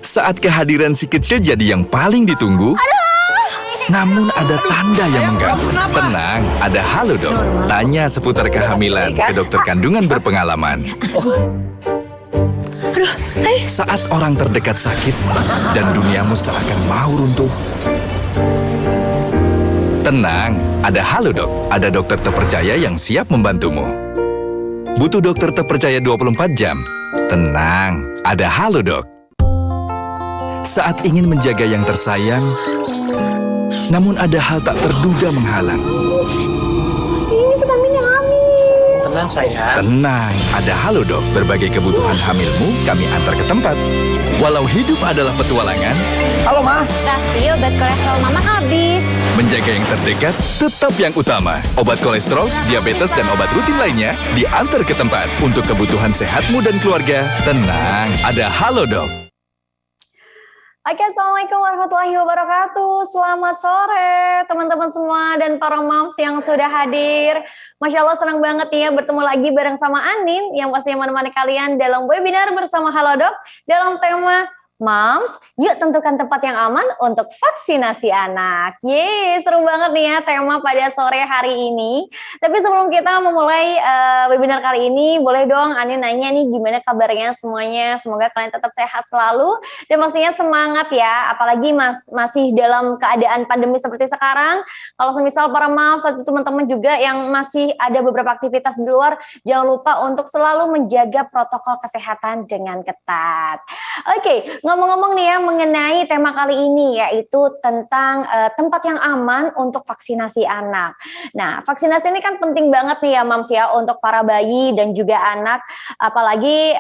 Saat kehadiran si kecil jadi yang paling ditunggu, namun ada tanda yang mengganggu. Tenang, ada Halodoc. Tanya seputar kehamilan ke dokter kandungan berpengalaman. Saat orang terdekat sakit dan duniamu seakan mau runtuh, tenang, ada Halodoc. Ada dokter terpercaya yang siap membantumu. Butuh dokter terpercaya 24 jam? Tenang, ada Halodoc. Saat ingin menjaga yang tersayang, namun ada hal tak terduga menghalang. Ini vitamin yang hamil. Tenang sayang. Tenang, ada Halodoc. Berbagai kebutuhan hamilmu kami antar ke tempat. Walau hidup adalah petualangan, Halo Ma. Raffi, obat kolesterol mama habis. menjaga yang terdekat tetap yang utama. Obat kolesterol, diabetes, dan obat rutin lainnya diantar ke tempat. Untuk kebutuhan sehatmu dan keluarga, tenang, ada Halodoc. Oke, Assalamualaikum warahmatullahi wabarakatuh. Selamat sore teman-teman semua dan para moms yang sudah hadir. Masya Allah, senang banget nih ya bertemu lagi bareng sama Anin yang pastinya menemani kalian dalam webinar bersama Halodoc dalam tema Moms, yuk tentukan tempat yang aman untuk vaksinasi anak. Yeay, seru banget nih ya tema pada sore hari ini. Tapi sebelum kita memulai webinar kali ini, boleh dong Anin nanya nih gimana kabarnya semuanya. Semoga kalian tetap sehat selalu dan pastinya semangat ya. Apalagi masih dalam keadaan pandemi seperti sekarang. Kalau semisal para moms atau teman-teman juga yang masih ada beberapa aktivitas di luar, jangan lupa untuk selalu menjaga protokol kesehatan dengan ketat. Oke, ngomong-ngomong nih ya mengenai tema kali ini yaitu tentang tempat yang aman untuk vaksinasi anak. Nah, vaksinasi ini kan penting banget nih ya Mams ya untuk para bayi dan juga anak, apalagi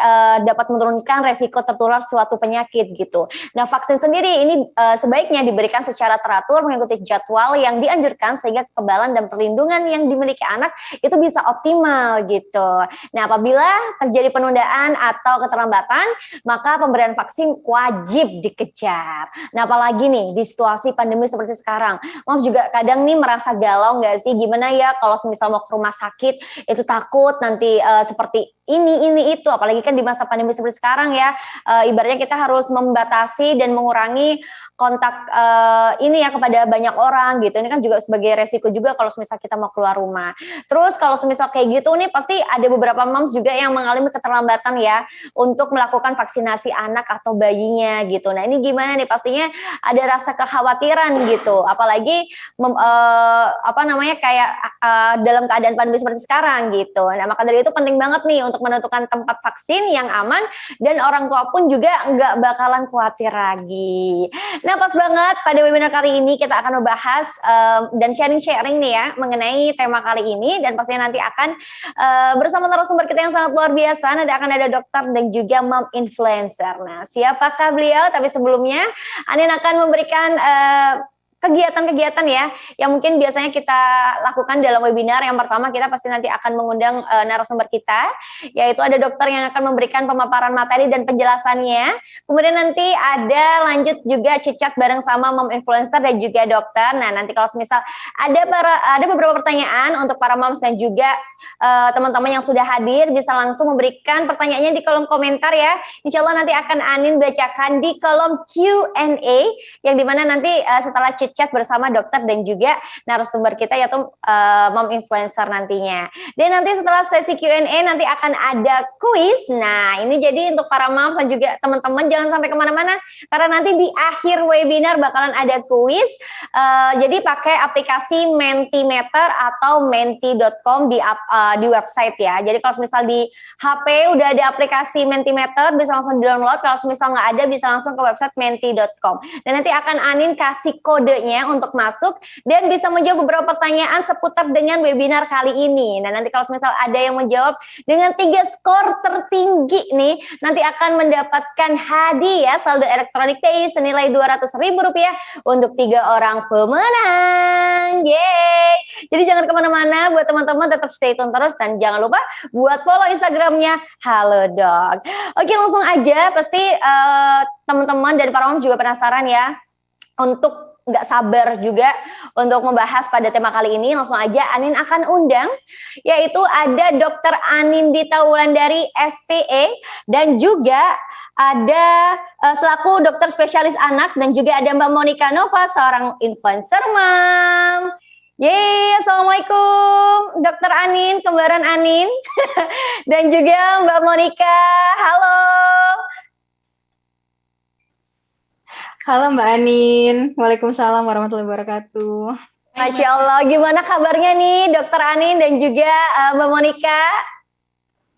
dapat menurunkan resiko tertular suatu penyakit gitu. Nah, vaksin sendiri ini sebaiknya diberikan secara teratur mengikuti jadwal yang dianjurkan sehingga kekebalan dan perlindungan yang dimiliki anak itu bisa optimal gitu. Nah, apabila terjadi penundaan atau keterlambatan, maka pemberian vaksin wajib dikejar. Nah, apalagi nih di situasi pandemi seperti sekarang, Mom juga kadang nih merasa galau nggak sih? Gimana ya kalau misal mau ke rumah sakit itu takut nanti seperti ini itu, apalagi kan di masa pandemi seperti sekarang ya, ibaratnya kita harus membatasi dan mengurangi kontak ini ya kepada banyak orang gitu. Ini kan juga sebagai resiko juga kalau misal kita mau keluar rumah. Terus kalau misal kayak gitu nih pasti ada beberapa moms juga yang mengalami keterlambatan ya untuk melakukan vaksinasi anak atau bayinya gitu. Nah, ini gimana nih? Pastinya ada rasa kekhawatiran gitu. Apalagi kayak dalam keadaan pandemi seperti sekarang gitu. Nah, maka dari itu penting banget nih untuk menentukan tempat vaksin yang aman dan orang tua pun juga nggak bakalan khawatir lagi. Nah, pas banget pada webinar kali ini kita akan membahas dan sharing-sharing nih ya mengenai tema kali ini dan pastinya nanti akan bersama narasumber kita yang sangat luar biasa. Nanti akan ada dokter dan juga mom influencer. Nah, siapakah beliau? Tapi sebelumnya Anin akan memberikan kegiatan-kegiatan ya yang mungkin biasanya kita lakukan dalam webinar. Yang pertama kita pasti nanti akan mengundang narasumber kita, yaitu ada dokter yang akan memberikan pemaparan materi dan penjelasannya. Kemudian nanti ada lanjut juga chit-chat bareng sama mom influencer dan juga dokter. Nah, nanti kalau misal ada beberapa pertanyaan untuk para moms dan juga teman-teman yang sudah hadir bisa langsung memberikan pertanyaannya di kolom komentar ya. Insya Allah nanti akan Anin bacakan di kolom Q&A yang dimana nanti setelah chat bersama dokter dan juga narasumber kita yaitu mom influencer nantinya. Dan nanti setelah sesi Q&A nanti akan ada kuis. Nah, ini jadi untuk para moms dan juga teman-teman jangan sampai kemana-mana karena nanti di akhir webinar bakalan ada kuis. Jadi pakai aplikasi Mentimeter atau menti.com di website ya. Jadi kalau misal di HP udah ada aplikasi Mentimeter bisa langsung di-download. Kalau misal nggak ada bisa langsung ke website menti.com. Dan nanti akan Anin kasih kode untuk masuk dan bisa menjawab beberapa pertanyaan seputar dengan webinar kali ini. Nah, nanti kalau misal ada yang menjawab dengan 3 skor tertinggi nih, nanti akan mendapatkan hadiah saldo elektronik pay senilai Rp200.000 untuk 3 orang pemenang. Yeay! Jadi jangan kemana-mana, buat teman-teman tetap stay tune terus dan jangan lupa buat follow Instagramnya Halodoc. Oke, langsung aja. Pasti teman-teman dan para mom juga penasaran ya untuk nggak sabar juga untuk membahas pada tema kali ini. Langsung aja Anin akan undang, yaitu ada Dr. Anin Dita Wulandari SPE dan juga ada selaku dokter spesialis anak dan juga ada Mbak Monica Nova seorang influencer mom. Yeay, Assalamualaikum Dokter Anin, kembaran Anin dan juga Mbak Monica. Halo. Halo Mbak Anin, Waalaikumsalam warahmatullahi wabarakatuh. Masya Allah, gimana kabarnya nih Dokter Anin dan juga Mbak Monica?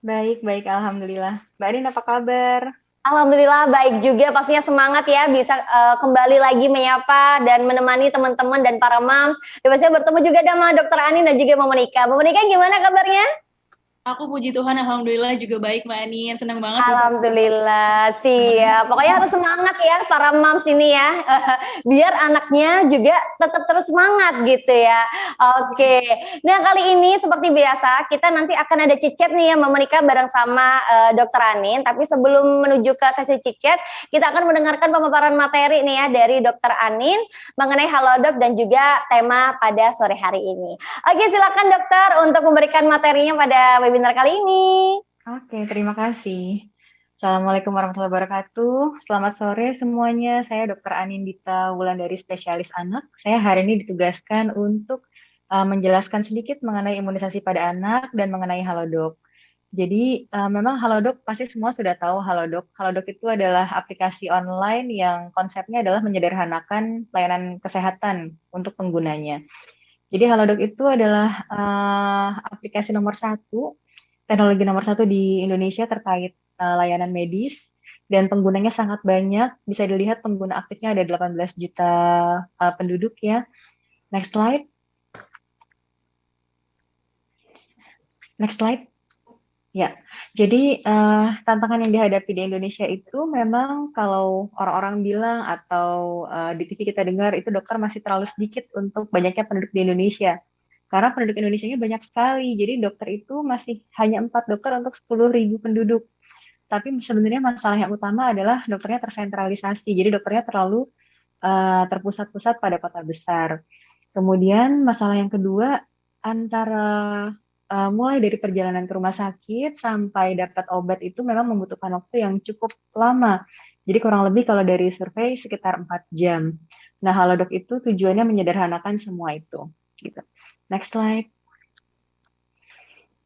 Baik, Alhamdulillah. Mbak Anin apa kabar? Alhamdulillah baik juga, pastinya semangat ya bisa kembali lagi menyapa dan menemani teman-teman dan para moms. Dan pastinya bertemu juga sama Dokter Anin dan juga Mbak Monica. Mbak Monica gimana kabarnya? Aku puji Tuhan, alhamdulillah juga baik Mbak Anin. Senang banget. Alhamdulillah, siap. Pokoknya harus semangat ya para moms ini ya, biar anaknya juga tetap terus semangat gitu ya. Oke, nah kali ini seperti biasa kita nanti akan ada chit-chat nih ya Mbak Monica bareng sama Dokter Anin. Tapi sebelum menuju ke sesi chit-chat, kita akan mendengarkan pemaparan materi nih ya dari Dokter Anin mengenai Halodoc dan juga tema pada sore hari ini. Oke, silakan dokter untuk memberikan materinya pada webinar kali ini. Oke, terima kasih. Assalamualaikum warahmatullahi wabarakatuh. Selamat sore semuanya. Saya Dr. Anin Dita Wulandari spesialis anak. Saya hari ini ditugaskan untuk menjelaskan sedikit mengenai imunisasi pada anak dan mengenai Halodoc. Jadi memang Halodoc pasti semua sudah tahu Halodoc. Halodoc itu adalah aplikasi online yang konsepnya adalah menyederhanakan layanan kesehatan untuk penggunanya. Jadi Halodoc itu adalah aplikasi nomor satu, teknologi nomor satu di Indonesia terkait layanan medis, dan penggunanya sangat banyak. Bisa dilihat pengguna aktifnya ada 18 juta penduduk ya. Next slide. Next slide. Ya, jadi tantangan yang dihadapi di Indonesia itu memang kalau orang-orang bilang atau di TV kita dengar itu dokter masih terlalu sedikit untuk banyaknya penduduk di Indonesia. Karena penduduk Indonesia-nya banyak sekali, jadi dokter itu masih hanya 4 dokter untuk 10.000 penduduk. Tapi sebenarnya masalah yang utama adalah dokternya tersentralisasi, jadi dokternya terlalu terpusat-pusat pada kota besar. Kemudian masalah yang kedua, antara mulai dari perjalanan ke rumah sakit sampai dapat obat itu memang membutuhkan waktu yang cukup lama. Jadi kurang lebih kalau dari survei sekitar 4 jam. Nah, Halodoc itu tujuannya menyederhanakan semua itu. Gitu. Next slide.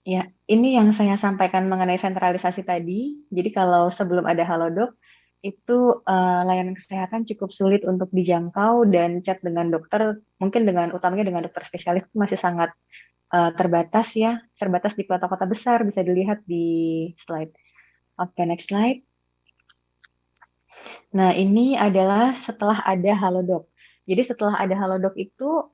Ya, ini yang saya sampaikan mengenai sentralisasi tadi. Jadi kalau sebelum ada Halodoc, itu layanan kesehatan cukup sulit untuk dijangkau dan chat dengan dokter, mungkin utamanya dengan dokter spesialis masih sangat terbatas ya, terbatas di kota-kota besar, bisa dilihat di slide. Oke, next slide. Nah, ini adalah setelah ada Halodoc. Jadi setelah ada Halodoc itu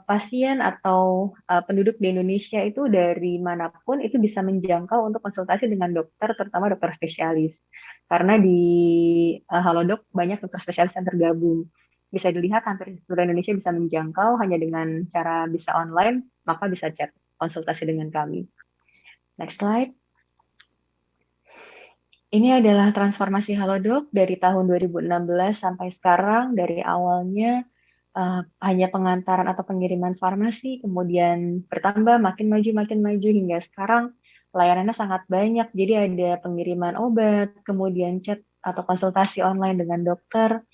pasien atau penduduk di Indonesia itu dari manapun itu bisa menjangkau untuk konsultasi dengan dokter, terutama dokter spesialis. Karena di Halodoc banyak dokter spesialis yang tergabung. Bisa dilihat hampir seluruh Indonesia bisa menjangkau hanya dengan cara bisa online, maka bisa chat konsultasi dengan kami. Next slide. Ini adalah transformasi Halodoc dari tahun 2016 sampai sekarang. Dari awalnya hanya pengantaran atau pengiriman farmasi, kemudian bertambah makin maju hingga sekarang layanannya sangat banyak. Jadi ada pengiriman obat, kemudian chat atau konsultasi online dengan dokter,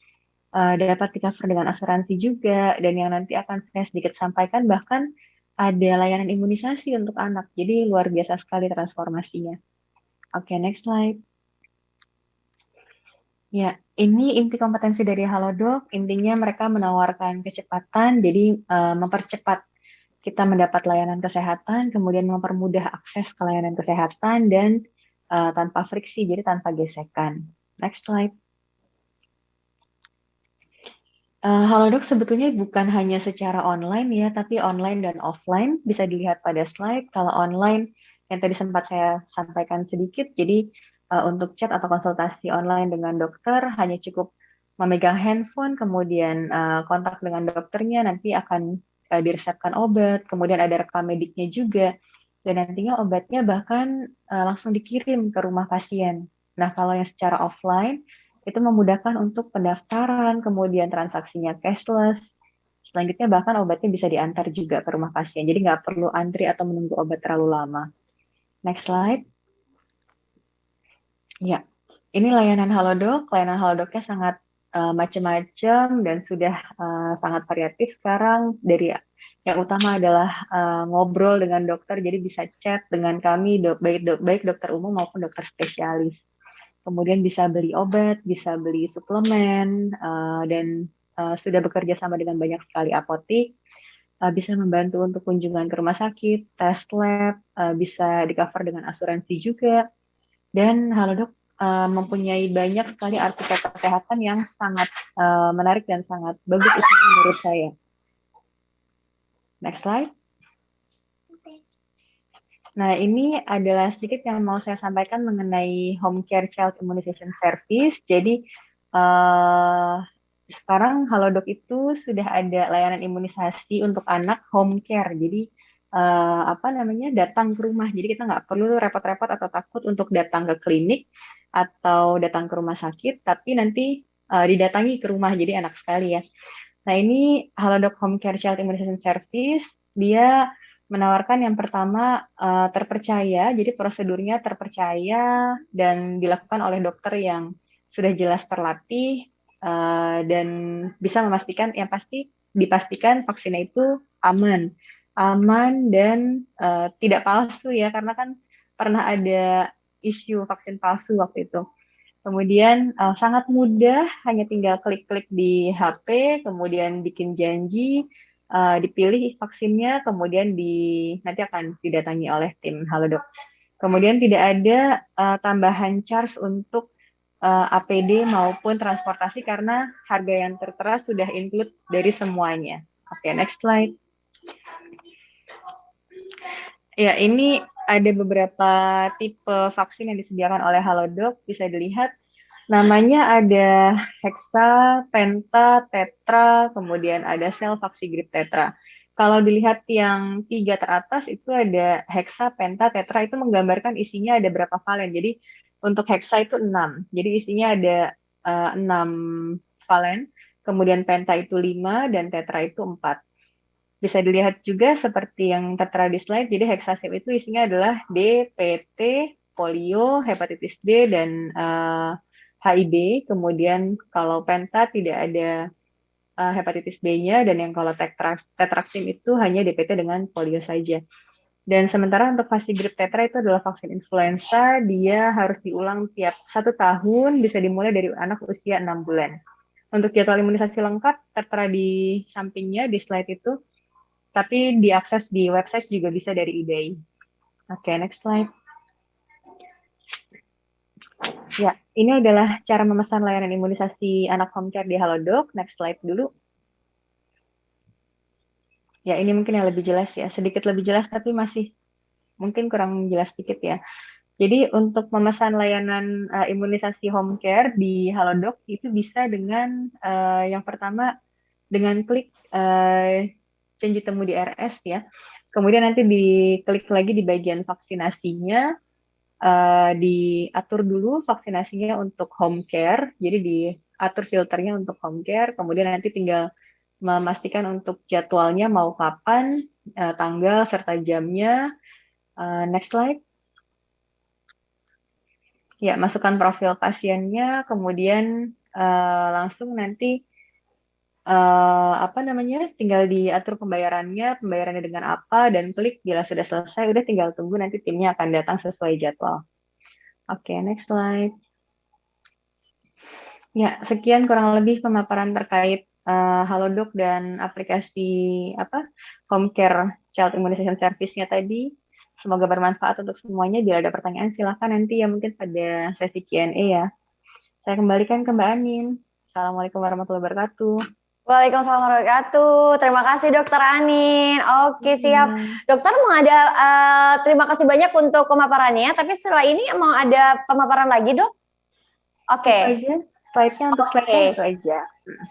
dapat di-cover dengan asuransi juga, dan yang nanti akan saya sedikit sampaikan bahkan ada layanan imunisasi untuk anak. Jadi luar biasa sekali transformasinya. Oke, next slide. Ya, ini inti kompetensi dari Halodoc. Intinya mereka menawarkan kecepatan, jadi mempercepat kita mendapat layanan kesehatan, kemudian mempermudah akses ke layanan kesehatan, dan tanpa friksi, jadi tanpa gesekan. Next slide. Halodoc sebetulnya bukan hanya secara online ya, tapi online dan offline. Bisa dilihat pada slide. Kalau online, yang tadi sempat saya sampaikan sedikit, jadi untuk chat atau konsultasi online dengan dokter hanya cukup memegang handphone, kemudian kontak dengan dokternya, nanti akan diresepkan obat, kemudian ada rekam mediknya juga, dan nantinya obatnya bahkan langsung dikirim ke rumah pasien. Nah, kalau yang secara offline, itu memudahkan untuk pendaftaran, kemudian transaksinya cashless, Selanjutnya bahkan obatnya bisa diantar juga ke rumah pasien, jadi nggak perlu antri atau menunggu obat terlalu lama. Next slide. Ya, ini layanan Halodoc. Layanan Halodocnya sangat macam-macam dan sudah sangat variatif sekarang. Dari yang utama adalah ngobrol dengan dokter, jadi bisa chat dengan kami, baik dokter umum maupun dokter spesialis. Kemudian bisa beli obat, bisa beli suplemen, dan sudah bekerja sama dengan banyak sekali apotik. Bisa membantu untuk kunjungan ke rumah sakit, tes lab, bisa di-cover dengan asuransi juga. Dan Halodoc mempunyai banyak sekali artikel kesehatan yang sangat menarik dan sangat bagus isinya menurut saya. Next slide. Nah, ini adalah sedikit yang mau saya sampaikan mengenai Home Care Child Immunization Service. Jadi, sekarang Halodoc itu sudah ada layanan imunisasi untuk anak home care. Jadi, datang ke rumah. Jadi kita nggak perlu repot-repot atau takut untuk datang ke klinik atau datang ke rumah sakit, tapi nanti didatangi ke rumah. Jadi enak sekali ya. Nah, ini Halodoc Home Care Child Immunization Service, dia menawarkan yang pertama terpercaya, jadi prosedurnya terpercaya dan dilakukan oleh dokter yang sudah jelas terlatih dan bisa memastikan, yang pasti dipastikan vaksinnya itu aman dan tidak palsu ya, karena kan pernah ada isu vaksin palsu waktu itu. Kemudian sangat mudah, hanya tinggal klik-klik di HP, kemudian bikin janji, dipilih vaksinnya, kemudian nanti akan didatangi oleh tim Halodoc. Kemudian tidak ada tambahan charge untuk APD maupun transportasi karena harga yang tertera sudah include dari semuanya. Oke, next slide. Ya, ini ada beberapa tipe vaksin yang disediakan oleh Halodoc, bisa dilihat. Namanya ada Hexa, Penta, Tetra, kemudian ada Selvaxigrip Tetra. Kalau dilihat yang 3 teratas itu ada Hexa, Penta, Tetra, itu menggambarkan isinya ada berapa valen. Jadi untuk Hexa itu 6. Jadi isinya ada 6 valen. Kemudian Penta itu 5 dan Tetra itu 4. Bisa dilihat juga seperti yang tertera di slide. Jadi Hexasim itu isinya adalah D, PT, polio, hepatitis B, dan HIB. Kemudian kalau Penta tidak ada hepatitis B-nya, dan yang kalau Tetraxim itu hanya DPT dengan polio saja. Dan sementara untuk Vaxigrip Tetra itu adalah vaksin influenza, dia harus diulang tiap 1 tahun, bisa dimulai dari anak usia 6 bulan. Untuk jadwal imunisasi lengkap tertera di sampingnya di slide itu, tapi diakses di website juga bisa dari IDAI. Oke, next slide. Ya, ini adalah cara memesan layanan imunisasi anak home care di Halodoc. Next slide dulu. Ya, ini mungkin yang lebih jelas ya. Sedikit lebih jelas, tapi masih mungkin kurang jelas sedikit ya. Jadi untuk memesan layanan imunisasi home care di Halodoc itu bisa dengan yang pertama dengan klik janji temu di RS ya. Kemudian nanti diklik lagi di bagian vaksinasinya, diatur dulu vaksinasinya untuk home care. Jadi diatur filternya untuk home care. Kemudian nanti tinggal memastikan untuk jadwalnya mau kapan, tanggal serta jamnya. Next slide. Ya, masukkan profil pasiennya, kemudian langsung nanti tinggal diatur pembayarannya dengan apa, dan klik bila sudah selesai, udah tinggal tunggu, nanti timnya akan datang sesuai jadwal. Oke, next slide. Ya, sekian kurang lebih pemaparan terkait Halodoc dan aplikasi Home Care Child Immunization Service-nya tadi. Semoga bermanfaat untuk semuanya. Bila ada pertanyaan, silakan nanti ya mungkin pada sesi Q&A ya. Saya kembalikan ke Mbak Anin. Assalamualaikum warahmatullahi wabarakatuh. Waalaikumsalam warahmatullahi wabarakatuh. Terima kasih Dokter Anin. Oke, siap. Dokter mau ada terima kasih banyak untuk pemaparannya. Tapi setelah ini mau ada pemaparan lagi, Dok? Oke. slide-nya untuk slide-nya Oke, itu aja.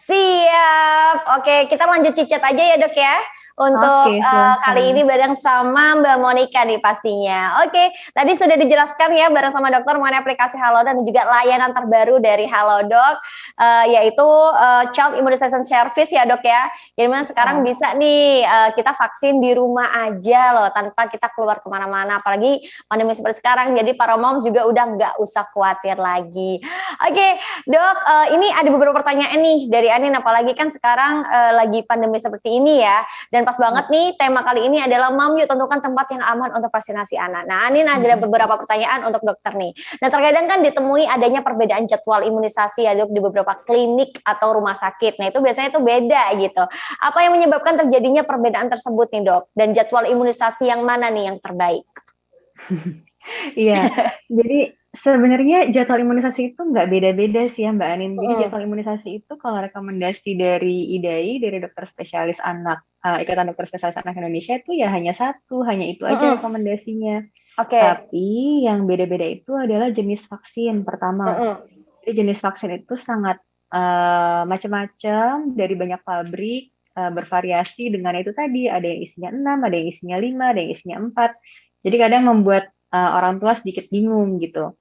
siap. Oke, kita lanjut cicet aja ya dok ya. Untuk Oke, kali silahkan. ini bareng sama Mbak Monica nih pastinya. Oke, tadi sudah dijelaskan ya bareng sama dokter mengenai aplikasi Halodoc dan juga layanan terbaru dari Halodoc, yaitu Child Immunization Service ya dok ya. Jadi mana sekarang bisa nih kita vaksin di rumah aja loh tanpa kita keluar kemana-mana. Apalagi pandemi seperti sekarang, jadi para moms juga udah nggak usah khawatir lagi. Oke, dok, ini ada beberapa pertanyaan nih dari Anin, apalagi kan sekarang lagi pandemi seperti ini ya. Dan pas banget nih, tema kali ini adalah Mam Yuk Tentukan Tempat yang Aman untuk Vaksinasi Anak. Nah, Anin ada beberapa pertanyaan untuk dokter nih. Nah, terkadang kan ditemui adanya perbedaan jadwal imunisasi ya dok di beberapa klinik atau rumah sakit. Nah, itu biasanya itu beda gitu. Apa yang menyebabkan terjadinya perbedaan tersebut nih dok? Dan jadwal imunisasi yang mana nih yang terbaik? Iya, jadi sebenarnya jadwal imunisasi itu nggak beda-beda sih ya Mbak Anin. Jadi jadwal imunisasi itu kalau rekomendasi dari IDAI, dari dokter spesialis anak, Ikatan Dokter Spesialis Anak Indonesia itu ya hanya satu, hanya itu aja rekomendasinya. Oke. Tapi yang beda-beda itu adalah jenis vaksin pertama. Jadi jenis vaksin itu sangat macam-macam dari banyak pabrik, bervariasi dengan itu tadi, ada yang isinya 6, ada yang isinya 5, ada yang isinya 4. Jadi kadang membuat orang tua sedikit bingung gitu.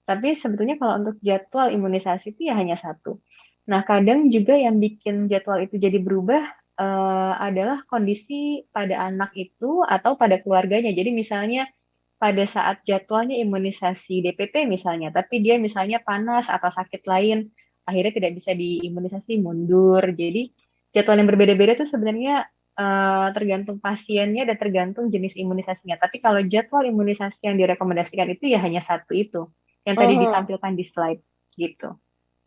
Tapi sebetulnya kalau untuk jadwal imunisasi itu ya hanya satu. Nah, kadang juga yang bikin jadwal itu jadi berubah adalah kondisi pada anak itu atau pada keluarganya. Jadi misalnya pada saat jadwalnya imunisasi DPT misalnya, tapi dia misalnya panas atau sakit lain, akhirnya tidak bisa diimunisasi, mundur. Jadi jadwal yang berbeda-beda itu sebenarnya tergantung pasiennya dan tergantung jenis imunisasinya. Tapi kalau jadwal imunisasi yang direkomendasikan itu ya hanya satu itu, yang tadi ditampilkan di slide gitu.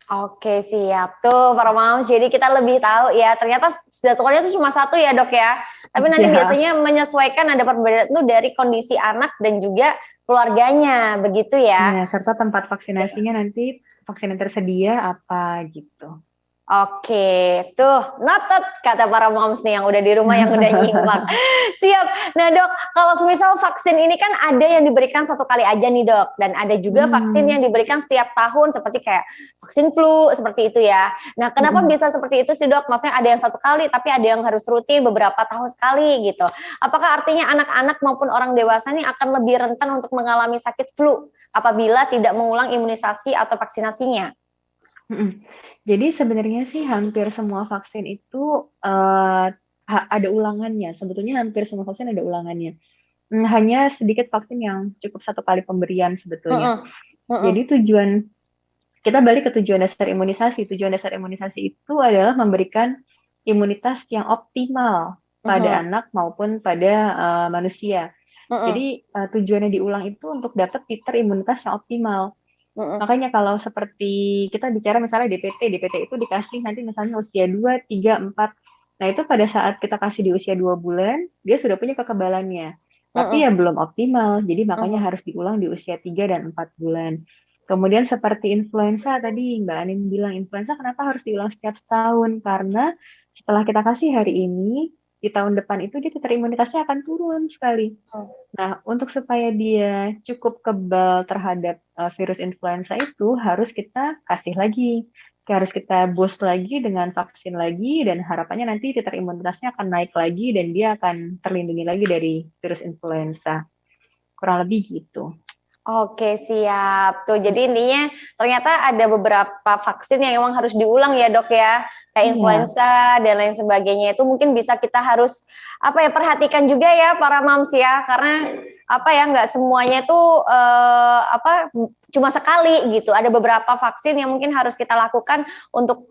Oke, siap. Tuh, para moms, jadi kita lebih tahu ya, ternyata jadwalnya itu cuma satu ya dok ya. Tapi nanti biasanya menyesuaikan ada perbedaan itu dari kondisi anak dan juga keluarganya, begitu ya. Serta tempat vaksinasinya nanti vaksin yang tersedia apa gitu. Oke, tuh noted kata para moms nih yang udah di rumah yang udah nyimak. Siap. Nah dok, kalau semisal vaksin ini kan ada yang diberikan satu kali aja nih dok, dan ada juga vaksin yang diberikan setiap tahun seperti kayak vaksin flu seperti itu ya. Nah kenapa bisa seperti itu sih dok? Maksudnya ada yang satu kali, tapi ada yang harus rutin beberapa tahun sekali gitu. Apakah artinya anak-anak maupun orang dewasa ini akan lebih rentan untuk mengalami sakit flu apabila tidak mengulang imunisasi atau vaksinasinya? Jadi sebenarnya sih hampir semua vaksin itu ada ulangannya. Sebetulnya hampir semua vaksin ada ulangannya. Hanya sedikit vaksin yang cukup satu kali pemberian sebetulnya. Jadi kita balik ke tujuan dasar imunisasi. Tujuan dasar imunisasi itu adalah memberikan imunitas yang optimal pada anak maupun pada manusia. Jadi tujuannya diulang itu untuk dapat titer imunitas yang optimal. Makanya kalau seperti kita bicara misalnya DPT itu dikasih nanti misalnya usia 2, 3, 4. Nah itu pada saat kita kasih di usia 2 bulan, dia sudah punya kekebalannya. Tapi ya belum optimal, jadi makanya harus diulang di usia 3 dan 4 bulan. Kemudian seperti influenza tadi Mbak Anin bilang, influenza kenapa harus diulang setiap tahun? Karena setelah kita kasih hari ini, di tahun depan itu dia titer imunitasnya akan turun sekali. Nah, untuk supaya dia cukup kebal terhadap virus influenza itu harus kita kasih lagi, harus kita boost lagi dengan vaksin lagi dan harapannya nanti titer imunitasnya akan naik lagi dan dia akan terlindungi lagi dari virus influenza. Kurang lebih gitu. Oke, siap. Tuh, jadi intinya ternyata ada beberapa vaksin yang memang harus diulang ya, Dok ya. Kayak influenza dan lain sebagainya itu mungkin bisa kita harus perhatikan juga ya para moms ya, karena nggak semuanya itu cuma sekali gitu. Ada beberapa vaksin yang mungkin harus kita lakukan untuk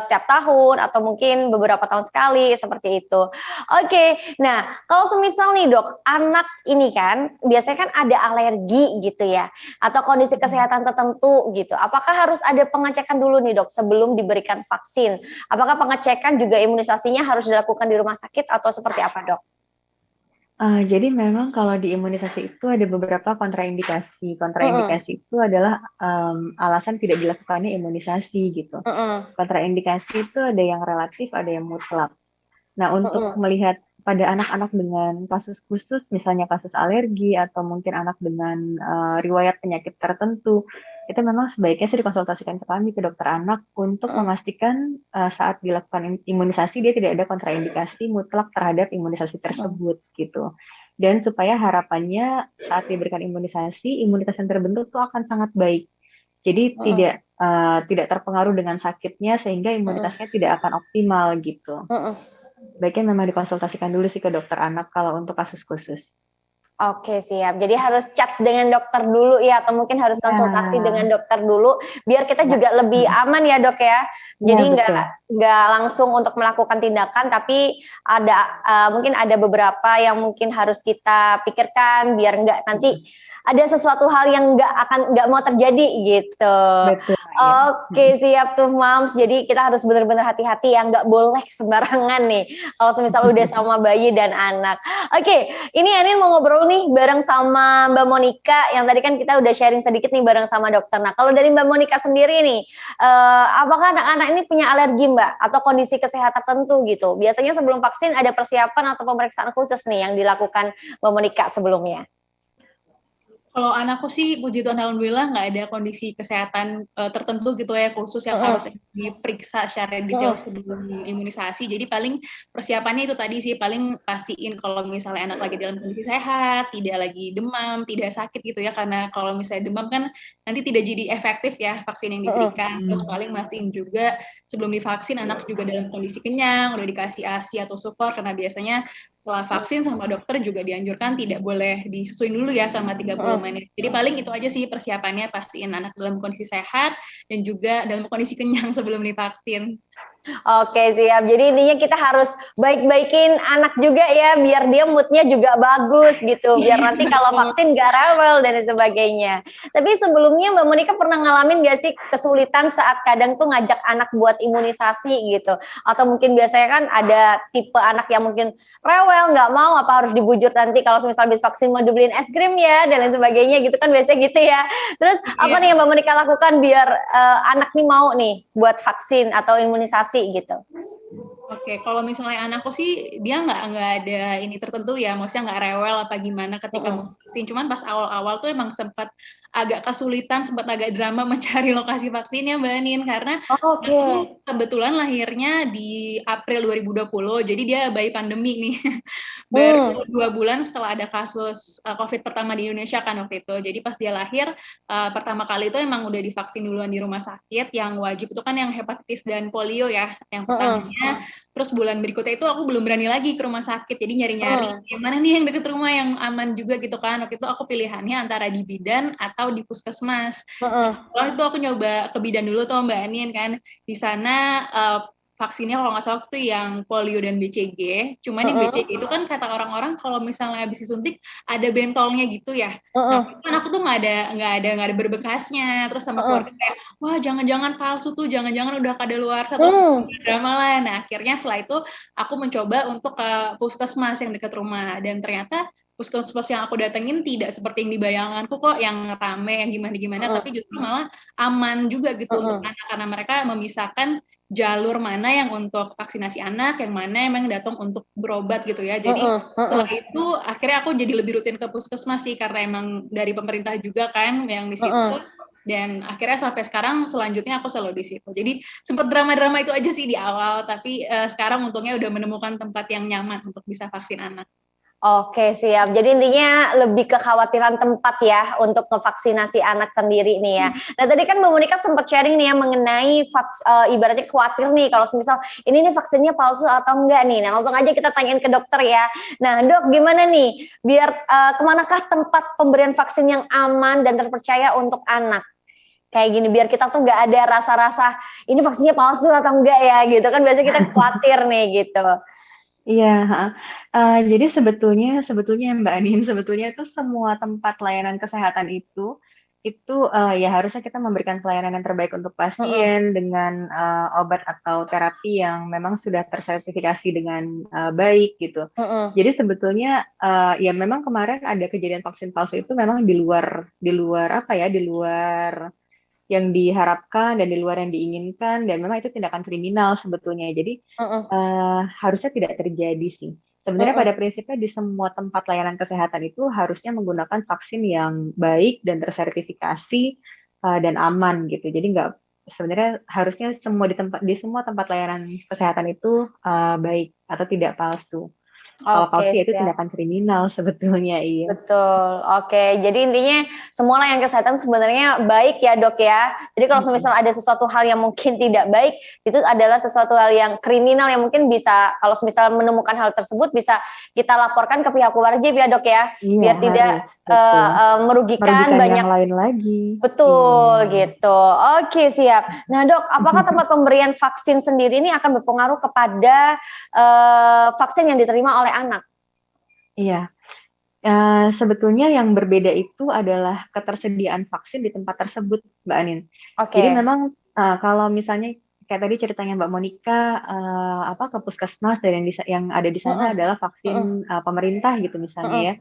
setiap tahun atau mungkin beberapa tahun sekali seperti itu. Oke, nah kalau semisal nih dok, anak ini kan biasanya kan ada alergi gitu ya, atau kondisi kesehatan tertentu gitu. Apakah harus ada pengecekan dulu nih dok sebelum diberikan vaksin? Apakah pengecekan juga imunisasinya harus dilakukan di rumah sakit atau seperti apa dok? Jadi memang kalau di imunisasi itu ada beberapa kontraindikasi. Kontraindikasi itu adalah alasan tidak dilakukannya imunisasi gitu. Kontraindikasi itu ada yang relatif, ada yang mutlak. Nah, untuk melihat pada anak-anak dengan kasus khusus, misalnya kasus alergi atau mungkin anak dengan riwayat penyakit tertentu, itu memang sebaiknya sih dikonsultasikan ke kami, ke dokter anak, untuk Mm-mm. memastikan saat dilakukan imunisasi dia tidak ada kontraindikasi mutlak terhadap imunisasi Mm-mm. tersebut gitu. Dan supaya harapannya saat diberikan imunisasi, imunitas yang terbentuk itu akan sangat baik. Jadi Mm-mm. tidak terpengaruh dengan sakitnya sehingga Mm-mm. imunitasnya tidak akan optimal gitu. Mm-mm. Baiknya memang dikonsultasikan dulu sih ke dokter anak kalau untuk kasus khusus. Oke, siap. Jadi harus chat dengan dokter dulu ya, atau mungkin harus konsultasi Ya, dengan dokter dulu, biar kita ya, juga lebih aman ya dok ya. ya Jadi betul. nggak langsung untuk melakukan tindakan, tapi mungkin ada beberapa yang mungkin harus kita pikirkan, biar nggak nanti ada sesuatu hal yang nggak mau terjadi gitu. Betul, ya. Oke, siap tuh Mams. Jadi kita harus benar-benar hati-hati ya, nggak boleh sembarangan nih. Kalau misal udah sama bayi dan anak. Oke, ini Anin mau ngobrol nih bareng sama Mbak Monica yang tadi kan kita udah sharing sedikit nih bareng sama dokter. Nah, kalau dari Mbak Monica sendiri nih, apakah anak-anak ini punya alergi Mbak atau kondisi kesehatan tertentu gitu? Biasanya sebelum vaksin ada persiapan atau pemeriksaan khusus nih yang dilakukan Mbak Monica sebelumnya. Kalau anakku sih, puji Tuhan alhamdulillah nggak ada kondisi kesehatan tertentu gitu ya, khusus yang harus diperiksa secara detail sebelum imunisasi. Jadi paling persiapannya itu tadi sih, paling pastiin kalau misalnya anak lagi dalam kondisi sehat, tidak lagi demam, tidak sakit gitu ya, karena kalau misalnya demam kan nanti tidak jadi efektif ya vaksin yang diberikan. Terus paling mastiin juga sebelum divaksin anak juga dalam kondisi kenyang, udah dikasih ASI atau support, karena biasanya setelah vaksin sama dokter juga dianjurkan tidak boleh disusuin dulu ya sama 30 menit. Jadi paling itu aja sih persiapannya, pastiin anak dalam kondisi sehat dan juga dalam kondisi kenyang sebelum divaksin. Oke, siap. Jadi intinya kita harus baik-baikin anak juga ya, biar dia moodnya juga bagus gitu. Biar nanti kalau vaksin gak rewel dan sebagainya. Tapi sebelumnya Mbak Monica pernah ngalamin gak sih kesulitan saat kadang tuh ngajak anak buat imunisasi gitu? Atau mungkin biasanya kan ada tipe anak yang mungkin rewel, gak mau, apa harus dibujur nanti kalau misal habis vaksin mau dibeliin es krim ya, dan lain sebagainya gitu kan biasanya gitu ya. Terus apa nih yang Mbak Monica lakukan biar anak nih mau nih buat vaksin atau imunisasi gitu? Oke, kalau misalnya anakku sih dia nggak ada ini tertentu ya, maksudnya nggak rewel apa gimana ketika mau vaksin. Cuman pas awal-awal tuh emang sempat agak kesulitan, sempat agak drama mencari lokasi vaksinnya Mbak Anin, karena aku tuh kebetulan lahirnya di April 2020, jadi dia bayi pandemi nih. Baru 2 bulan setelah ada kasus COVID pertama di Indonesia kan waktu itu. Jadi pas dia lahir, pertama kali itu emang udah divaksin duluan di rumah sakit, yang wajib itu kan yang hepatitis dan polio ya, yang pertamanya. Terus bulan berikutnya itu aku belum berani lagi ke rumah sakit, jadi nyari-nyari yang mana nih yang deket rumah yang aman juga gitu kan. Waktu itu aku pilihannya antara di bidan atau di puskesmas. Kalau itu aku nyoba ke bidan dulu tuh Mbak Anin kan, di sana vaksinnya kalau nggak salah tuh yang polio dan BCG. Cuman yang BCG itu kan kata orang-orang kalau misalnya habis disuntik ada bentolnya gitu ya. Nah, kan aku tuh nggak ada berbekasnya. Terus sama keluarga kayak, wah jangan-jangan palsu tuh, jangan-jangan udah kadaluarsa terus drama lah. Nah akhirnya setelah itu aku mencoba untuk ke puskesmas yang dekat rumah, dan ternyata puskesmas yang aku datengin tidak seperti yang dibayanganku kok, yang rame, yang gimana-gimana, tapi justru malah aman juga gitu untuk anak, karena mereka memisahkan jalur mana yang untuk vaksinasi anak, yang mana emang datang untuk berobat gitu ya. Jadi setelah itu akhirnya aku jadi lebih rutin ke puskesmas sih, karena emang dari pemerintah juga kan yang di situ. Dan akhirnya sampai sekarang selanjutnya aku selalu di situ. Jadi sempat drama-drama itu aja sih di awal, tapi sekarang untungnya udah menemukan tempat yang nyaman untuk bisa vaksin anak. Oke, siap. Jadi intinya lebih kekhawatiran tempat ya untuk ngevaksinasi anak sendiri nih ya. Nah tadi kan Mbak Monica sempat sharing nih ya mengenai ibaratnya khawatir nih kalau misal ini nih vaksinnya palsu atau enggak nih. Nah langsung aja kita tanyain ke dokter ya. Nah dok, gimana nih biar kemanakah tempat pemberian vaksin yang aman dan terpercaya untuk anak? Kayak gini, biar kita tuh nggak ada rasa-rasa ini vaksinnya palsu atau enggak ya gitu kan, biasanya kita khawatir nih gitu. Iya, jadi sebetulnya Mbak Anin, sebetulnya itu semua tempat layanan kesehatan itu ya harusnya kita memberikan pelayanan yang terbaik untuk pasien dengan obat atau terapi yang memang sudah tersertifikasi dengan baik gitu. Jadi sebetulnya ya memang kemarin ada kejadian vaksin palsu itu memang di luar yang diharapkan dan di luar yang diinginkan, dan memang itu tindakan kriminal sebetulnya. Jadi harusnya tidak terjadi sih. Sebenarnya pada prinsipnya di semua tempat layanan kesehatan itu harusnya menggunakan vaksin yang baik dan tersertifikasi dan aman gitu. Jadi nggak sebenarnya harusnya di semua tempat layanan kesehatan itu baik atau tidak palsu. Kalau Oke, palsu ya itu siap. tindakan kriminal sebetulnya, iya. Betul. Oke, jadi intinya semua layanan kesehatan sebenarnya baik ya, Dok ya. Jadi kalau misal ada sesuatu hal yang mungkin tidak baik, itu adalah sesuatu hal yang kriminal yang mungkin bisa kalau misal menemukan hal tersebut bisa kita laporkan ke pihak wajib ya, Dok ya. Iya, Biar tidak harus, betul. merugikan Merugikan banyak. yang lain lagi. Betul Iya. gitu. Oke, siap. Nah, Dok, apakah tempat pemberian vaksin sendiri ini akan berpengaruh kepada vaksin yang diterima oleh anak? Iya. Sebetulnya yang berbeda itu adalah ketersediaan vaksin di tempat tersebut, Mbak Anin. Oke. Jadi memang kalau misalnya kayak tadi ceritanya Mbak Monica, ke puskesmas dan yang ada di sana adalah vaksin pemerintah gitu misalnya ya.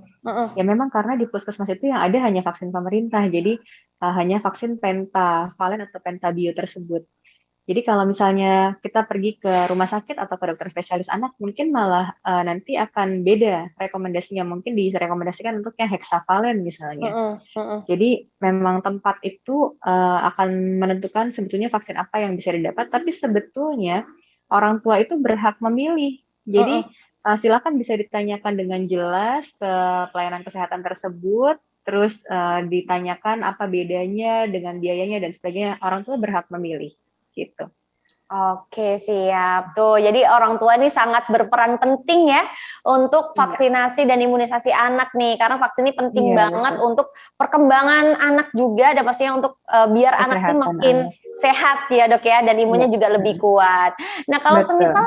Ya memang karena di puskesmas itu yang ada hanya vaksin pemerintah, jadi hanya vaksin pentavalen atau pentabio tersebut. Jadi kalau misalnya kita pergi ke rumah sakit atau ke dokter spesialis anak, mungkin malah nanti akan beda rekomendasinya. Mungkin direkomendasikan untuk yang hexavalen misalnya. Jadi memang tempat itu akan menentukan sebetulnya vaksin apa yang bisa didapat, tapi sebetulnya orang tua itu berhak memilih. Jadi silakan bisa ditanyakan dengan jelas ke pelayanan kesehatan tersebut, terus ditanyakan apa bedanya dengan biayanya dan sebagainya. Orang tua berhak memilih. Gitu. Oke, siap. Tuh, jadi orang tua ini sangat berperan penting ya untuk vaksinasi dan imunisasi anak nih, karena vaksin ini penting banget untuk perkembangan anak juga dan pastinya untuk biar anak ini makin sehat ya, Dok ya, dan imunnya juga lebih kuat. Nah, kalau semisal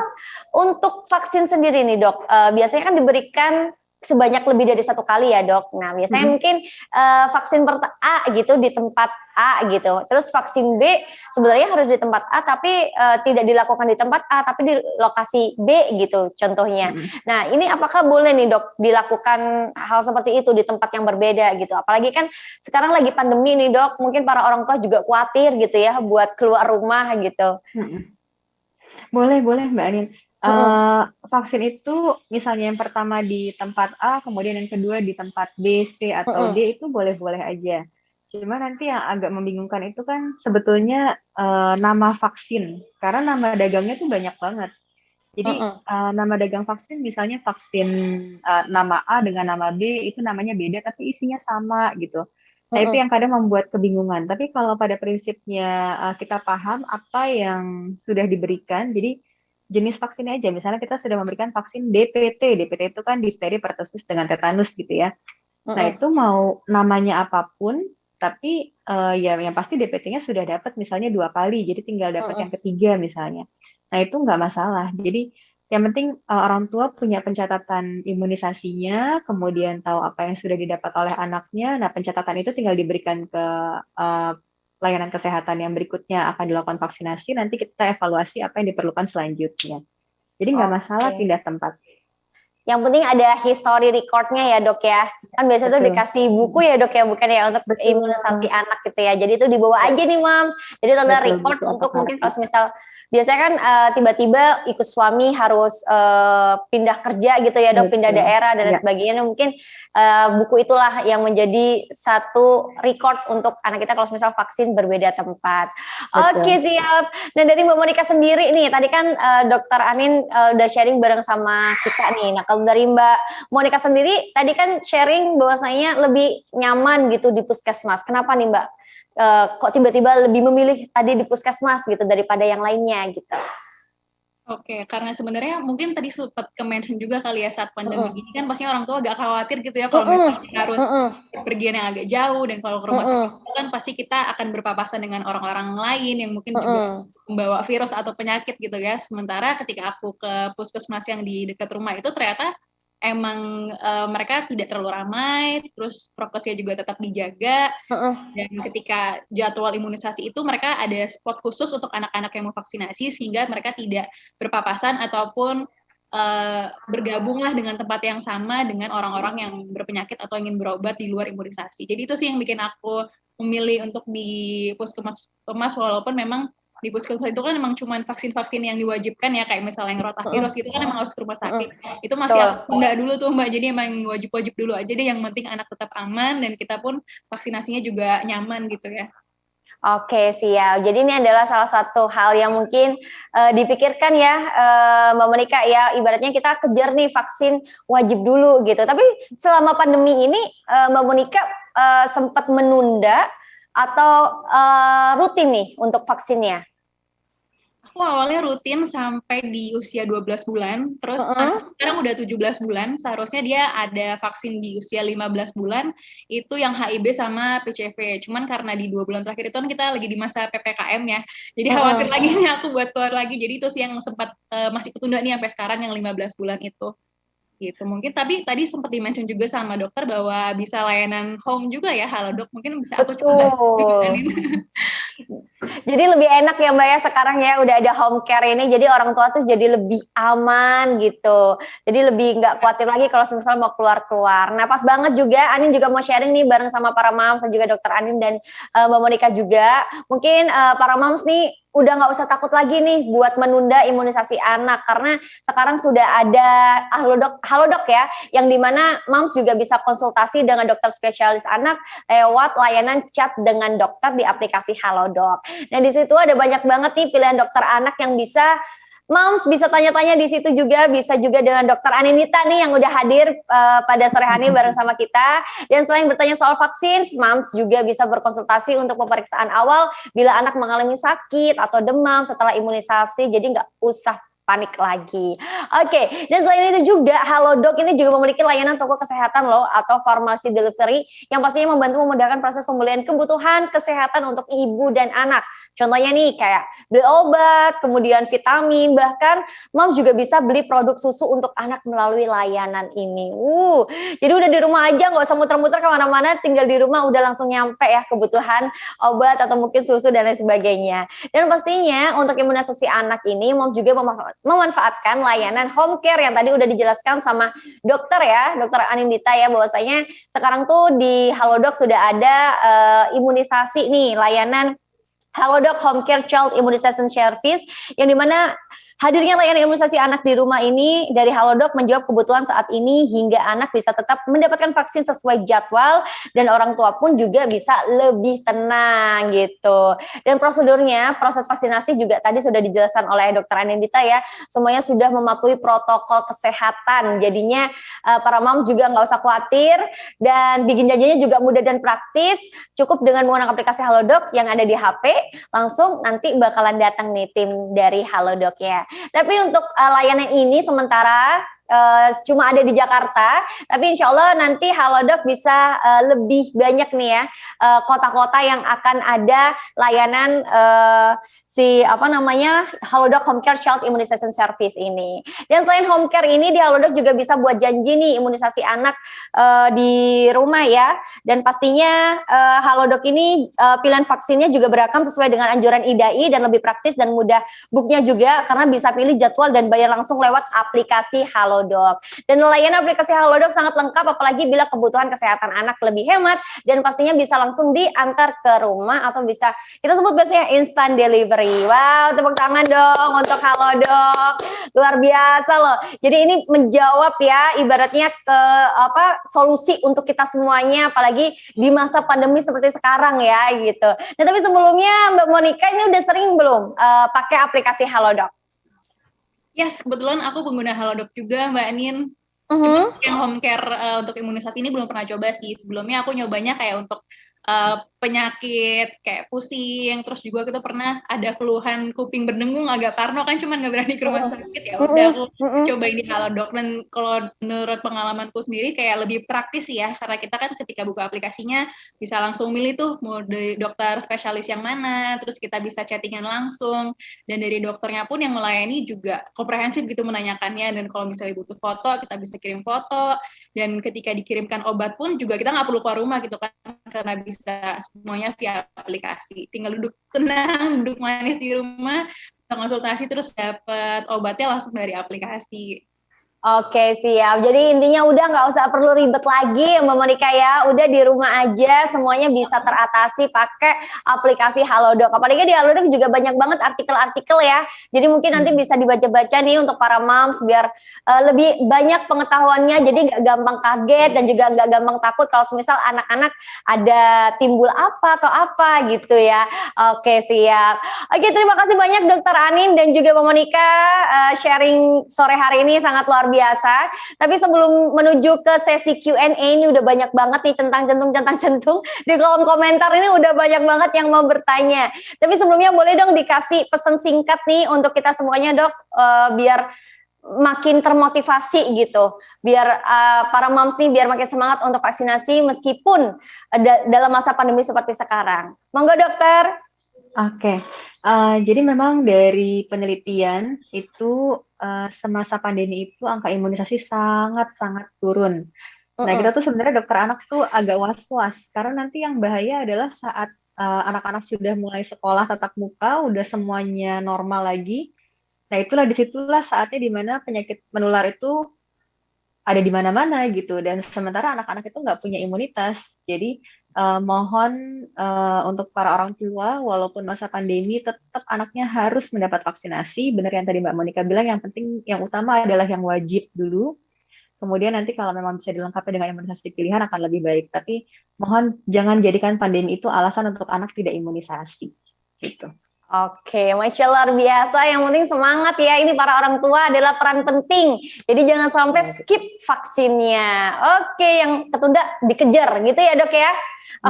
untuk vaksin sendiri nih, Dok, biasanya kan diberikan sebanyak lebih dari satu kali ya, Dok. Nah, biasanya mungkin vaksin A gitu di tempat A gitu. Terus vaksin B sebenarnya harus di tempat A tapi tidak dilakukan di tempat A tapi di lokasi B gitu contohnya. Nah, ini apakah boleh nih, Dok, dilakukan hal seperti itu di tempat yang berbeda gitu. Apalagi kan sekarang lagi pandemi nih, Dok. Mungkin para orang tua juga khawatir gitu ya buat keluar rumah gitu. Boleh Mbak Anin. Vaksin itu misalnya yang pertama di tempat A, kemudian yang kedua di tempat B, C, atau D itu boleh-boleh aja. Cuma nanti yang agak membingungkan itu kan sebetulnya nama vaksin, karena nama dagangnya tuh banyak banget. Jadi nama dagang vaksin misalnya vaksin nama A dengan nama B itu namanya beda tapi isinya sama gitu. Nah itu yang kadang membuat kebingungan. Tapi kalau pada prinsipnya kita paham apa yang sudah diberikan, jadi jenis vaksinnya aja. Misalnya kita sudah memberikan vaksin DPT. DPT itu kan difteri, pertussis dengan tetanus gitu ya. Nah itu mau namanya apapun, tapi ya yang pasti DPT-nya sudah dapat misalnya 2 kali, jadi tinggal dapat yang ketiga misalnya. Nah itu nggak masalah. Jadi yang penting orang tua punya pencatatan imunisasinya, kemudian tahu apa yang sudah didapat oleh anaknya. Nah pencatatan itu tinggal diberikan ke layanan kesehatan yang berikutnya akan dilakukan vaksinasi, nanti kita evaluasi apa yang diperlukan selanjutnya. Jadi nggak masalah pindah tempat. Yang penting ada history recordnya ya, Dok ya. Kan biasanya tuh dikasih buku ya, Dok ya, bukan ya untuk imunisasi anak gitu ya. Jadi itu dibawa aja nih, Mams. Jadi ada record untuk mungkin kalau misal biasanya kan tiba-tiba ikut suami harus pindah kerja gitu ya, Dok, pindah daerah dan sebagainya. Mungkin buku itulah yang menjadi satu record untuk anak kita kalau misal vaksin berbeda tempat. Oke, siap. Dan dari Mbak Monica sendiri nih, tadi kan Dokter Anin udah sharing bareng sama kita nih. Nah, kalau dari Mbak Monica sendiri, tadi kan sharing bahwasanya lebih nyaman gitu di puskesmas. Kenapa nih, Mbak? Kok tiba-tiba lebih memilih tadi di puskesmas gitu daripada yang lainnya gitu? Oke, karena sebenarnya mungkin tadi sempat ke-mention juga kali ya saat pandemi ini kan pasti orang tua agak khawatir gitu ya kalau misalnya harus pergian yang agak jauh dan kalau ke rumah sakit kan pasti kita akan berpapasan dengan orang-orang lain yang mungkin juga membawa virus atau penyakit gitu ya. Sementara ketika aku ke puskesmas yang di dekat rumah itu ternyata emang mereka tidak terlalu ramai, terus prokesnya juga tetap dijaga, dan ketika jadwal imunisasi itu mereka ada spot khusus untuk anak-anak yang mau vaksinasi sehingga mereka tidak berpapasan ataupun bergabunglah dengan tempat yang sama dengan orang-orang yang berpenyakit atau ingin berobat di luar imunisasi. Jadi itu sih yang bikin aku memilih untuk di puskesmas walaupun memang di puskesmas itu kan emang cuma vaksin-vaksin yang diwajibkan ya kayak misalnya yang rotavirus itu kan emang harus ke rumah sakit. Itu masih aku tunda dulu tuh Mbak. Jadi emang wajib-wajib dulu aja deh, yang penting anak tetap aman dan kita pun vaksinasinya juga nyaman gitu ya. Oke, siap. Jadi ini adalah salah satu hal yang mungkin dipikirkan ya, Mbak Monica ya. Ibaratnya kita kejar nih vaksin wajib dulu gitu. Tapi selama pandemi ini Mbak Monica sempat menunda atau rutin nih untuk vaksinnya? Aku awalnya rutin sampai di usia 12 bulan, terus sekarang udah 17 bulan, seharusnya dia ada vaksin di usia 15 bulan, itu yang HIB sama PCV. Cuman karena di 2 bulan terakhir itu kan kita lagi di masa PPKM ya, jadi khawatir lagi nih aku buat keluar lagi, jadi itu sih yang sempat masih ketunda nih sampai sekarang yang 15 bulan itu. Gitu. Mungkin tapi tadi sempat di-mention juga sama dokter bahwa bisa layanan home juga ya, Halodoc. Mungkin bisa aku coba. Betul. Jadi lebih enak ya Mbak ya sekarang ya udah ada home care ini, jadi orang tua tuh jadi lebih aman gitu. Jadi lebih nggak khawatir lagi kalau misal mau keluar-keluar. Nah pas banget juga Anin juga mau sharing nih bareng sama para moms dan juga dokter Anin dan Mbak Monica juga. Mungkin para moms nih udah nggak usah takut lagi nih buat menunda imunisasi anak karena sekarang sudah ada Halodoc ya, yang dimana moms juga bisa konsultasi dengan dokter spesialis anak lewat layanan chat dengan dokter di aplikasi Halodoc. Nah di situ ada banyak banget nih pilihan dokter anak yang bisa moms bisa tanya-tanya di situ juga, bisa juga dengan dokter Aninita nih yang udah hadir pada sore hari ini bareng sama kita. Dan selain bertanya soal vaksin, moms juga bisa berkonsultasi untuk pemeriksaan awal bila anak mengalami sakit atau demam setelah imunisasi. Jadi nggak usah panik lagi. Oke, dan selain itu juga Halodoc ini juga memiliki layanan toko kesehatan loh atau farmasi delivery yang pastinya membantu memudahkan proses pembelian kebutuhan kesehatan untuk ibu dan anak. Contohnya nih kayak beli obat, kemudian vitamin, bahkan mom juga bisa beli produk susu untuk anak melalui layanan ini. Jadi udah di rumah aja nggak usah muter-muter kemana-mana, tinggal di rumah udah langsung nyampe ya kebutuhan obat atau mungkin susu dan lain sebagainya. Dan pastinya untuk imunisasi anak ini mom juga memanfaatkan layanan home care yang tadi udah dijelaskan sama dokter ya, dokter Anindita ya, bahwasanya sekarang tuh di Halodoc sudah ada imunisasi nih, layanan Halodoc Home Care Child Immunization Service yang dimana hadirnya layanan imunisasi anak di rumah ini dari Halodoc menjawab kebutuhan saat ini hingga anak bisa tetap mendapatkan vaksin sesuai jadwal dan orang tua pun juga bisa lebih tenang gitu. Dan prosedurnya, proses vaksinasi juga tadi sudah dijelaskan oleh Dokter Anindita ya, semuanya sudah mematuhi protokol kesehatan. Jadinya para mom juga nggak usah khawatir dan bikin janjinya juga mudah dan praktis. Cukup dengan menggunakan aplikasi Halodoc yang ada di HP, langsung nanti bakalan datang nih tim dari Halodoc ya. Tapi untuk layanan ini sementara cuma ada di Jakarta, tapi insya Allah nanti Halodoc bisa lebih banyak nih ya kota-kota yang akan ada layanan Halodoc Home Care Child Immunization Service ini. Dan selain home care ini di Halodoc juga bisa buat janji nih imunisasi anak di rumah ya. Dan pastinya Halodoc ini pilihan vaksinnya juga beragam sesuai dengan anjuran IDAI dan lebih praktis dan mudah booknya juga karena bisa pilih jadwal dan bayar langsung lewat aplikasi Halodoc. Dan layanan aplikasi Halodoc sangat lengkap apalagi bila kebutuhan kesehatan anak lebih hemat dan pastinya bisa langsung diantar ke rumah atau bisa kita sebut biasanya instant delivery. Wow, tepuk tangan dong untuk Halodoc. Luar biasa loh. Jadi ini menjawab ya ibaratnya ke solusi untuk kita semuanya apalagi di masa pandemi seperti sekarang ya gitu. Nah, tapi sebelumnya Mbak Monica ini udah sering belum pakai aplikasi Halodoc? Yes, kebetulan aku pengguna Halodoc juga Mbak Anin. Yang home care untuk imunisasi ini belum pernah coba sih. Sebelumnya aku nyobanya kayak untuk penyakit kayak pusing, terus juga kita pernah ada keluhan kuping berdengung agak parno kan, cuman nggak berani ke rumah sakit ya udah aku coba ini Halodoc. Dan kalau menurut pengalamanku sendiri kayak lebih praktis ya karena kita kan ketika buka aplikasinya bisa langsung milih tuh mau dari dokter spesialis yang mana, terus kita bisa chattingan langsung dan dari dokternya pun yang melayani juga komprehensif gitu menanyakannya, dan kalau misalnya butuh foto kita bisa kirim foto, dan ketika dikirimkan obat pun juga kita nggak perlu keluar rumah gitu kan karena bisa semuanya via aplikasi. Tinggal duduk tenang, duduk manis di rumah, konsultasi terus dapat obatnya langsung dari aplikasi. Oke, siap. Jadi intinya udah nggak usah perlu ribet lagi Mbak Monica ya. Udah di rumah aja semuanya bisa teratasi pakai aplikasi Halodoc. Apalagi di Halodoc juga banyak banget artikel-artikel ya. Jadi mungkin nanti bisa dibaca-baca nih untuk para moms biar lebih banyak pengetahuannya. Jadi nggak gampang kaget dan juga nggak gampang takut kalau semisal anak-anak ada timbul apa atau apa gitu ya. Oke, siap. Oke, terima kasih banyak Dokter Anin dan juga Mbak Monica sharing sore hari ini sangat luar biasa. Tapi sebelum menuju ke sesi Q&A ini udah banyak banget nih centang-centung di kolom komentar ini udah banyak banget yang mau bertanya. Tapi sebelumnya boleh dong dikasih pesan singkat nih untuk kita semuanya Dok, biar makin termotivasi gitu, biar para moms nih biar makin semangat untuk vaksinasi meskipun dalam masa pandemi seperti sekarang. Monggo dokter. Oke, jadi memang dari penelitian itu semasa pandemi itu angka imunisasi sangat-sangat turun. Nah, kita tuh sebenarnya dokter anak tuh agak was-was karena nanti yang bahaya adalah saat anak-anak sudah mulai sekolah tatap muka, udah semuanya normal lagi. Nah, disitulah saatnya di mana penyakit menular itu ada di mana-mana gitu dan sementara anak-anak itu nggak punya imunitas. Jadi mohon untuk para orang tua walaupun masa pandemi tetap anaknya harus mendapat vaksinasi. Benar yang tadi Mbak Monica bilang yang penting yang utama adalah yang wajib dulu. Kemudian nanti kalau memang bisa dilengkapi dengan imunisasi pilihan akan lebih baik. Tapi mohon jangan jadikan pandemi itu alasan untuk anak tidak imunisasi. Gitu. Oke, Masya Allah, luar biasa. Yang penting semangat ya. Ini para orang tua adalah peran penting. Jadi jangan sampai skip vaksinnya. Oke, yang ketunda dikejar gitu ya dok ya.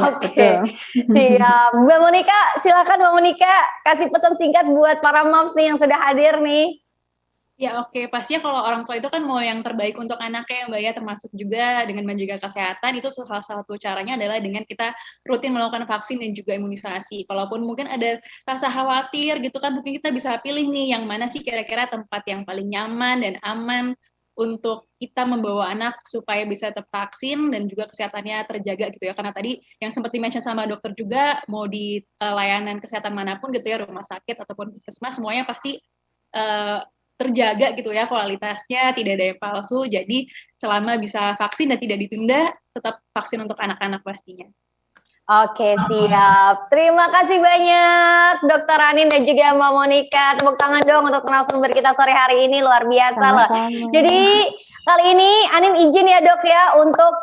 Oke, siap. Mbak Monica, silakan Mbak Monica kasih pesan singkat buat para moms nih yang sudah hadir nih. Ya oke, pastinya kalau orang tua itu kan mau yang terbaik untuk anaknya Mbak ya, termasuk juga dengan menjaga kesehatan, itu salah satu caranya adalah dengan kita rutin melakukan vaksin dan juga imunisasi. Kalaupun mungkin ada rasa khawatir gitu kan, mungkin kita bisa pilih nih yang mana sih kira-kira tempat yang paling nyaman dan aman untuk kita membawa anak supaya bisa tervaksin dan juga kesehatannya terjaga gitu ya. Karena tadi yang sempat di-mention sama dokter juga, mau di layanan kesehatan manapun gitu ya, rumah sakit ataupun puskesmas, semuanya pasti terjaga gitu ya kualitasnya, tidak ada yang palsu. Jadi selama bisa vaksin dan tidak ditunda, tetap vaksin untuk anak-anak pastinya. Oke, siap. Terima kasih banyak Dokter Anin dan juga Mbak Monica. Tepuk tangan dong untuk narasumber kita sore hari ini, luar biasa loh. Jadi kali ini Anin izin ya dok ya untuk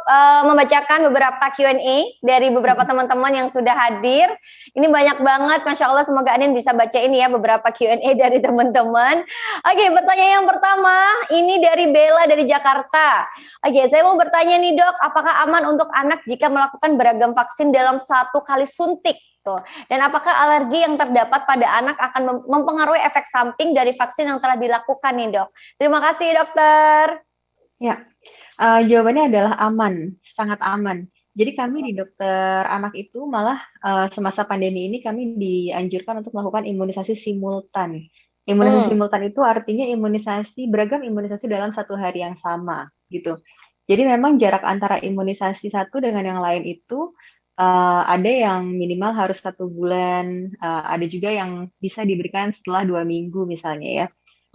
membacakan beberapa Q&A dari beberapa teman-teman yang sudah hadir. Ini banyak banget, Masya Allah, semoga Anin bisa bacain ya beberapa Q&A dari teman-teman. Oke, pertanyaan yang pertama ini dari Bella dari Jakarta. Oke, saya mau bertanya nih dok, apakah aman untuk anak jika melakukan beragam vaksin dalam satu kali suntik? Dan apakah alergi yang terdapat pada anak akan mempengaruhi efek samping dari vaksin yang telah dilakukan nih dok? Terima kasih dokter. Ya, jawabannya adalah aman, sangat aman. Jadi kami di dokter anak itu malah semasa pandemi ini kami dianjurkan untuk melakukan imunisasi simultan. Imunisasi simultan itu artinya beragam imunisasi dalam satu hari yang sama gitu. Jadi memang jarak antara imunisasi satu dengan yang lain itu ada yang minimal harus 1 bulan, ada juga yang bisa diberikan setelah 2 minggu misalnya ya.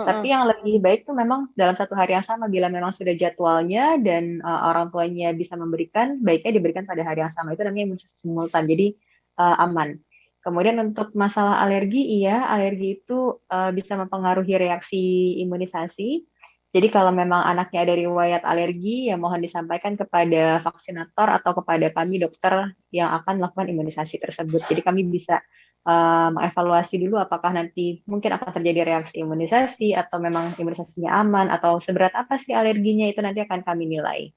Tapi yang lebih baik tuh memang dalam satu hari yang sama bila memang sudah jadwalnya dan orang tuanya bisa memberikan, baiknya diberikan pada hari yang sama. Itu namanya imunisasi simultan, jadi aman. Kemudian untuk masalah alergi, iya alergi itu bisa mempengaruhi reaksi imunisasi. Jadi kalau memang anaknya ada riwayat alergi, ya mohon disampaikan kepada vaksinator atau kepada kami dokter yang akan melakukan imunisasi tersebut. Jadi kami bisa mengevaluasi dulu apakah nanti mungkin akan terjadi reaksi imunisasi atau memang imunisasinya aman atau seberat apa sih alerginya itu nanti akan kami nilai.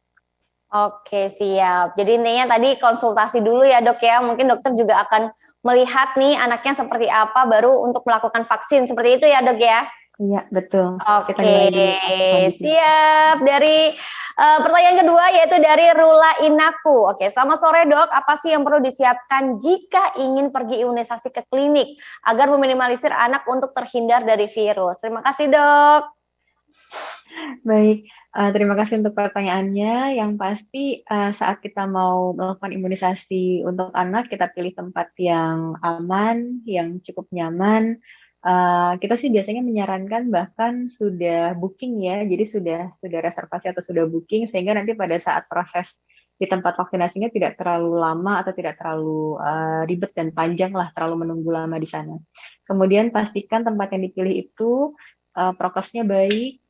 Oke, siap. Jadi intinya tadi konsultasi dulu ya dok ya. Mungkin dokter juga akan melihat nih anaknya seperti apa baru untuk melakukan vaksin. Seperti itu ya dok ya? Iya, betul. Oke, siap. Dari pertanyaan kedua yaitu dari Rula Inaku. Oke, selamat sore dok. Apa sih yang perlu disiapkan jika ingin pergi imunisasi ke klinik agar meminimalisir anak untuk terhindar dari virus? Terima kasih dok. Baik, terima kasih untuk pertanyaannya. Yang pasti saat kita mau melakukan imunisasi untuk anak, kita pilih tempat yang aman, yang cukup nyaman. Kita sih biasanya menyarankan bahkan sudah booking ya, jadi sudah reservasi atau sudah booking sehingga nanti pada saat proses di tempat vaksinasinya tidak terlalu lama atau tidak terlalu ribet dan panjang lah, terlalu menunggu lama di sana. Kemudian pastikan tempat yang dipilih itu prokesnya baik.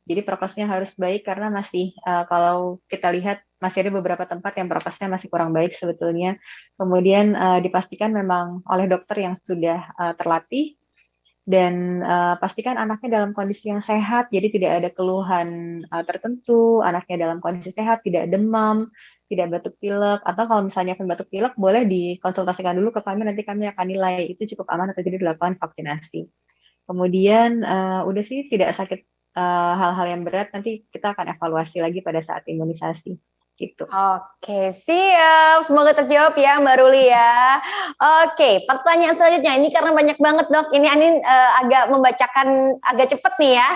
Jadi prokesnya harus baik karena masih kalau kita lihat masih ada beberapa tempat yang prokesnya masih kurang baik sebetulnya. Kemudian dipastikan memang oleh dokter yang sudah terlatih dan pastikan anaknya dalam kondisi yang sehat, jadi tidak ada keluhan tertentu, anaknya dalam kondisi sehat, tidak demam, tidak batuk pilek, atau kalau misalnya pun batuk pilek boleh dikonsultasikan dulu ke kami, nanti kami akan nilai itu cukup aman atau tidak dilakukan vaksinasi. Kemudian udah sih tidak sakit hal-hal yang berat, nanti kita akan evaluasi lagi pada saat imunisasi. Gitu. Oke, siap. Semoga terjawab ya Mbak Ruli ya. Oke, pertanyaan selanjutnya. Ini karena banyak banget dok. Ini Anin agak membacakan agak cepet nih ya.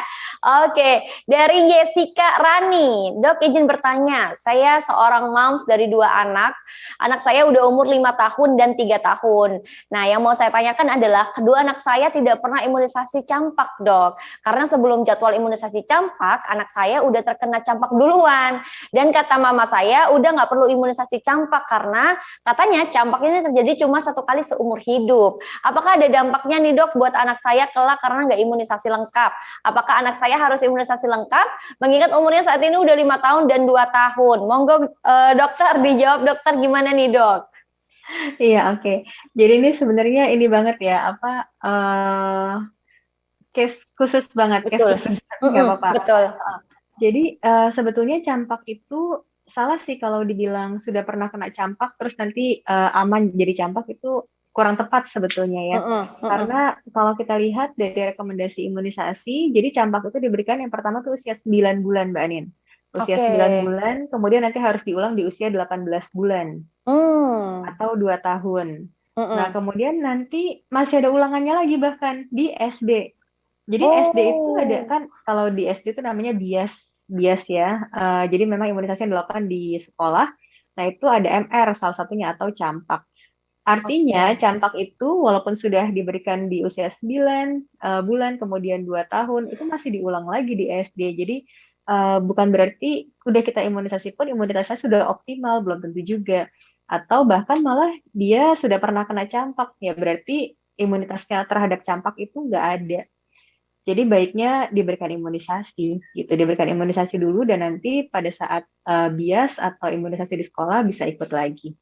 Oke, dari Jessica Rani. Dok izin bertanya, saya seorang moms dari 2 anak. Anak saya udah umur 5 tahun dan 3 tahun. Nah yang mau saya tanyakan adalah kedua anak saya tidak pernah imunisasi campak dok. Karena sebelum jadwal imunisasi campak, anak saya udah terkena campak duluan. Dan kata mama saya udah nggak perlu imunisasi campak karena katanya campak ini terjadi cuma 1 kali seumur hidup. Apakah ada dampaknya nih dok buat anak saya kelak karena nggak imunisasi lengkap? Apakah anak saya harus imunisasi lengkap? Mengingat umurnya saat ini udah 5 tahun dan 2 tahun. Monggo dokter dijawab dokter gimana nih dok? Iya oke. Jadi ini sebenarnya ini banget ya case khusus banget, case Betul. khusus nggak apa-apa. Betul. Jadi sebetulnya campak itu salah sih kalau dibilang sudah pernah kena campak terus nanti aman jadi campak itu kurang tepat sebetulnya ya. Karena kalau kita lihat dari rekomendasi imunisasi, jadi campak itu diberikan yang pertama tuh usia 9 bulan Mbak Anin. Usia 9 bulan, kemudian nanti harus diulang di usia 18 bulan. Atau 2 tahun. Nah, kemudian nanti masih ada ulangannya lagi bahkan di SD. Jadi SD itu ada kan, kalau di SD itu namanya bias ya. Jadi memang imunisasi yang dilakukan di sekolah. Nah, itu ada MR salah satunya atau campak. Artinya campak itu walaupun sudah diberikan di usia 9 bulan, kemudian 2 tahun, itu masih diulang lagi di SD. Jadi bukan berarti udah kita imunisasi pun imunitasnya sudah optimal, belum tentu juga. Atau bahkan malah dia sudah pernah kena campak, ya berarti imunitasnya terhadap campak itu nggak ada. Jadi baiknya diberikan imunisasi, gitu. Diberikan imunisasi dulu dan nanti pada saat bias atau imunisasi di sekolah bisa ikut lagi.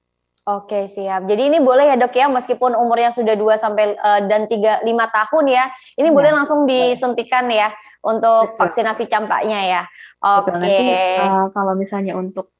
Oke siap. Jadi ini boleh ya dok ya, meskipun umurnya sudah 2 sampai dan 5 tahun ya, ini boleh langsung disuntikan ya untuk vaksinasi campaknya ya. Oke. Nanti kalau misalnya untuk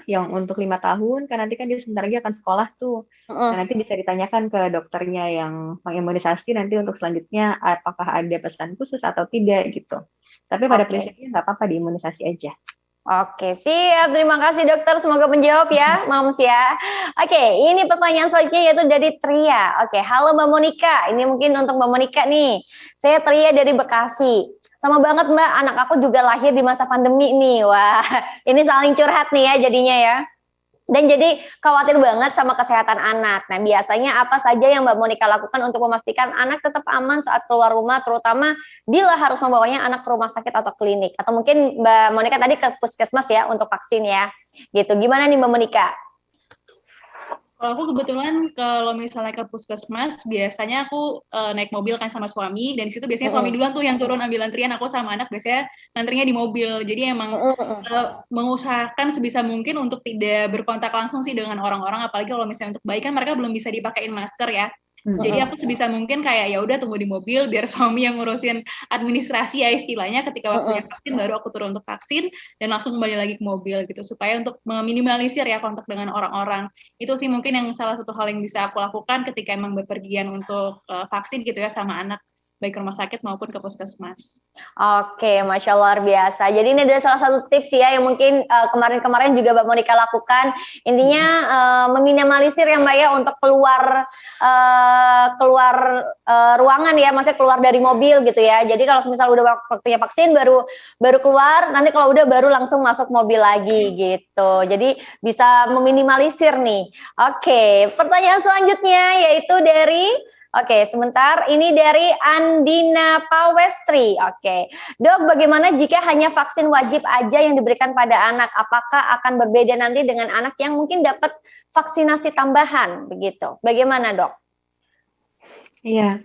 yang untuk 5 tahun kan nanti kan dia sebentar lagi akan sekolah tuh. Nah, nanti bisa ditanyakan ke dokternya yang mengimunisasi nanti untuk selanjutnya apakah ada pesan khusus atau tidak gitu. Tapi pada prinsipnya nggak apa-apa diimunisasi aja. Oke, siap. Terima kasih dokter. Semoga menjawab ya, Moms ya. Oke, ini pertanyaan selanjutnya yaitu dari Tria. Oke, halo Mbak Monica. Ini mungkin untuk Mbak Monica nih. Saya Tria dari Bekasi. Sama banget Mbak, anak aku juga lahir di masa pandemi nih. Wah, ini saling curhat nih ya jadinya ya. Dan jadi khawatir banget sama kesehatan anak. Nah, biasanya apa saja yang Mbak Monica lakukan untuk memastikan anak tetap aman saat keluar rumah, terutama bila harus membawanya anak ke rumah sakit atau klinik? Atau mungkin Mbak Monica tadi ke puskesmas ya untuk vaksin ya. Gitu. Gimana nih Mbak Monica? Kalau aku kebetulan kalau misalnya ke puskesmas, biasanya aku naik mobil kan sama suami, dan di situ biasanya suami duluan tuh yang turun ambil antrian, aku sama anak biasanya antrinya di mobil. Jadi emang mengusahakan sebisa mungkin untuk tidak berkontak langsung sih dengan orang-orang, apalagi kalau misalnya untuk bayi kan mereka belum bisa dipakein masker ya. Jadi aku sebisa mungkin kayak ya udah tunggu di mobil biar suami yang ngurusin administrasi ya istilahnya, ketika waktunya vaksin baru aku turun untuk vaksin dan langsung kembali lagi ke mobil gitu, supaya untuk meminimalisir ya kontak dengan orang-orang. Itu sih mungkin yang salah satu hal yang bisa aku lakukan ketika emang bepergian untuk vaksin gitu ya sama anak, baik ke rumah sakit maupun ke puskesmas. Oke, Masya Allah, luar biasa. Jadi ini adalah salah satu tips ya yang mungkin kemarin-kemarin juga Mbak Monica lakukan. Intinya meminimalisir ya Mbak ya untuk keluar ruangan ya, maksudnya keluar dari mobil gitu ya. Jadi kalau misal udah waktunya vaksin baru keluar, nanti kalau udah baru langsung masuk mobil lagi gitu. Jadi bisa meminimalisir nih. Oke, pertanyaan selanjutnya yaitu dari Oke, sebentar. Ini dari Andina Pawestri. Oke, Dok, bagaimana jika hanya vaksin wajib aja yang diberikan pada anak? Apakah akan berbeda nanti dengan anak yang mungkin dapat vaksinasi tambahan? Begitu. Bagaimana, Dok? Iya,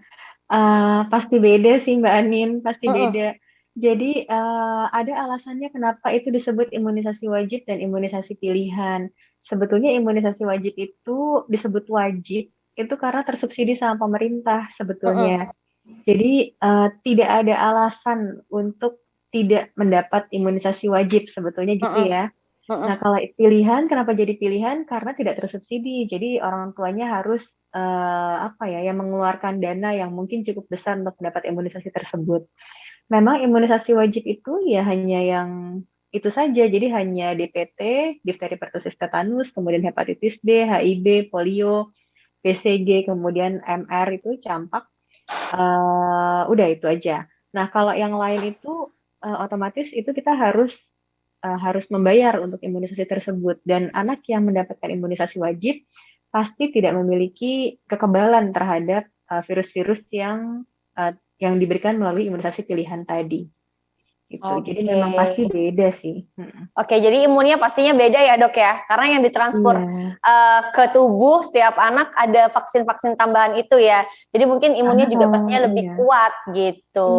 pasti beda sih Mbak Anin, pasti Mm-mm. beda. Jadi ada alasannya kenapa itu disebut imunisasi wajib dan imunisasi pilihan. Sebetulnya imunisasi wajib itu disebut wajib itu karena tersubsidi sama pemerintah sebetulnya. Mm-mm. Jadi tidak ada alasan untuk tidak mendapat imunisasi wajib sebetulnya gitu Mm-mm. ya. Nah, Mm-mm. kalau pilihan, kenapa jadi pilihan? Karena tidak tersubsidi. Jadi orang tuanya harus apa ya, yang mengeluarkan dana yang mungkin cukup besar untuk mendapat imunisasi tersebut. Memang imunisasi wajib itu ya hanya yang itu saja. Jadi hanya DPT, difteri pertussis tetanus, kemudian hepatitis B, HIV, polio, BCG, kemudian MR itu campak. Udah itu aja. Nah, kalau yang lain itu otomatis itu kita harus membayar untuk imunisasi tersebut dan anak yang mendapatkan imunisasi wajib pasti tidak memiliki kekebalan terhadap virus-virus yang diberikan melalui imunisasi pilihan tadi. Gitu. Jadi Oke. memang pasti beda sih. Oke, jadi imunnya pastinya beda ya, Dok ya. Karena yang ditransfer Iya, ke tubuh setiap anak ada vaksin-vaksin tambahan itu ya. Jadi mungkin karena imunnya juga kalau pastinya lebih iya, kuat iya, gitu.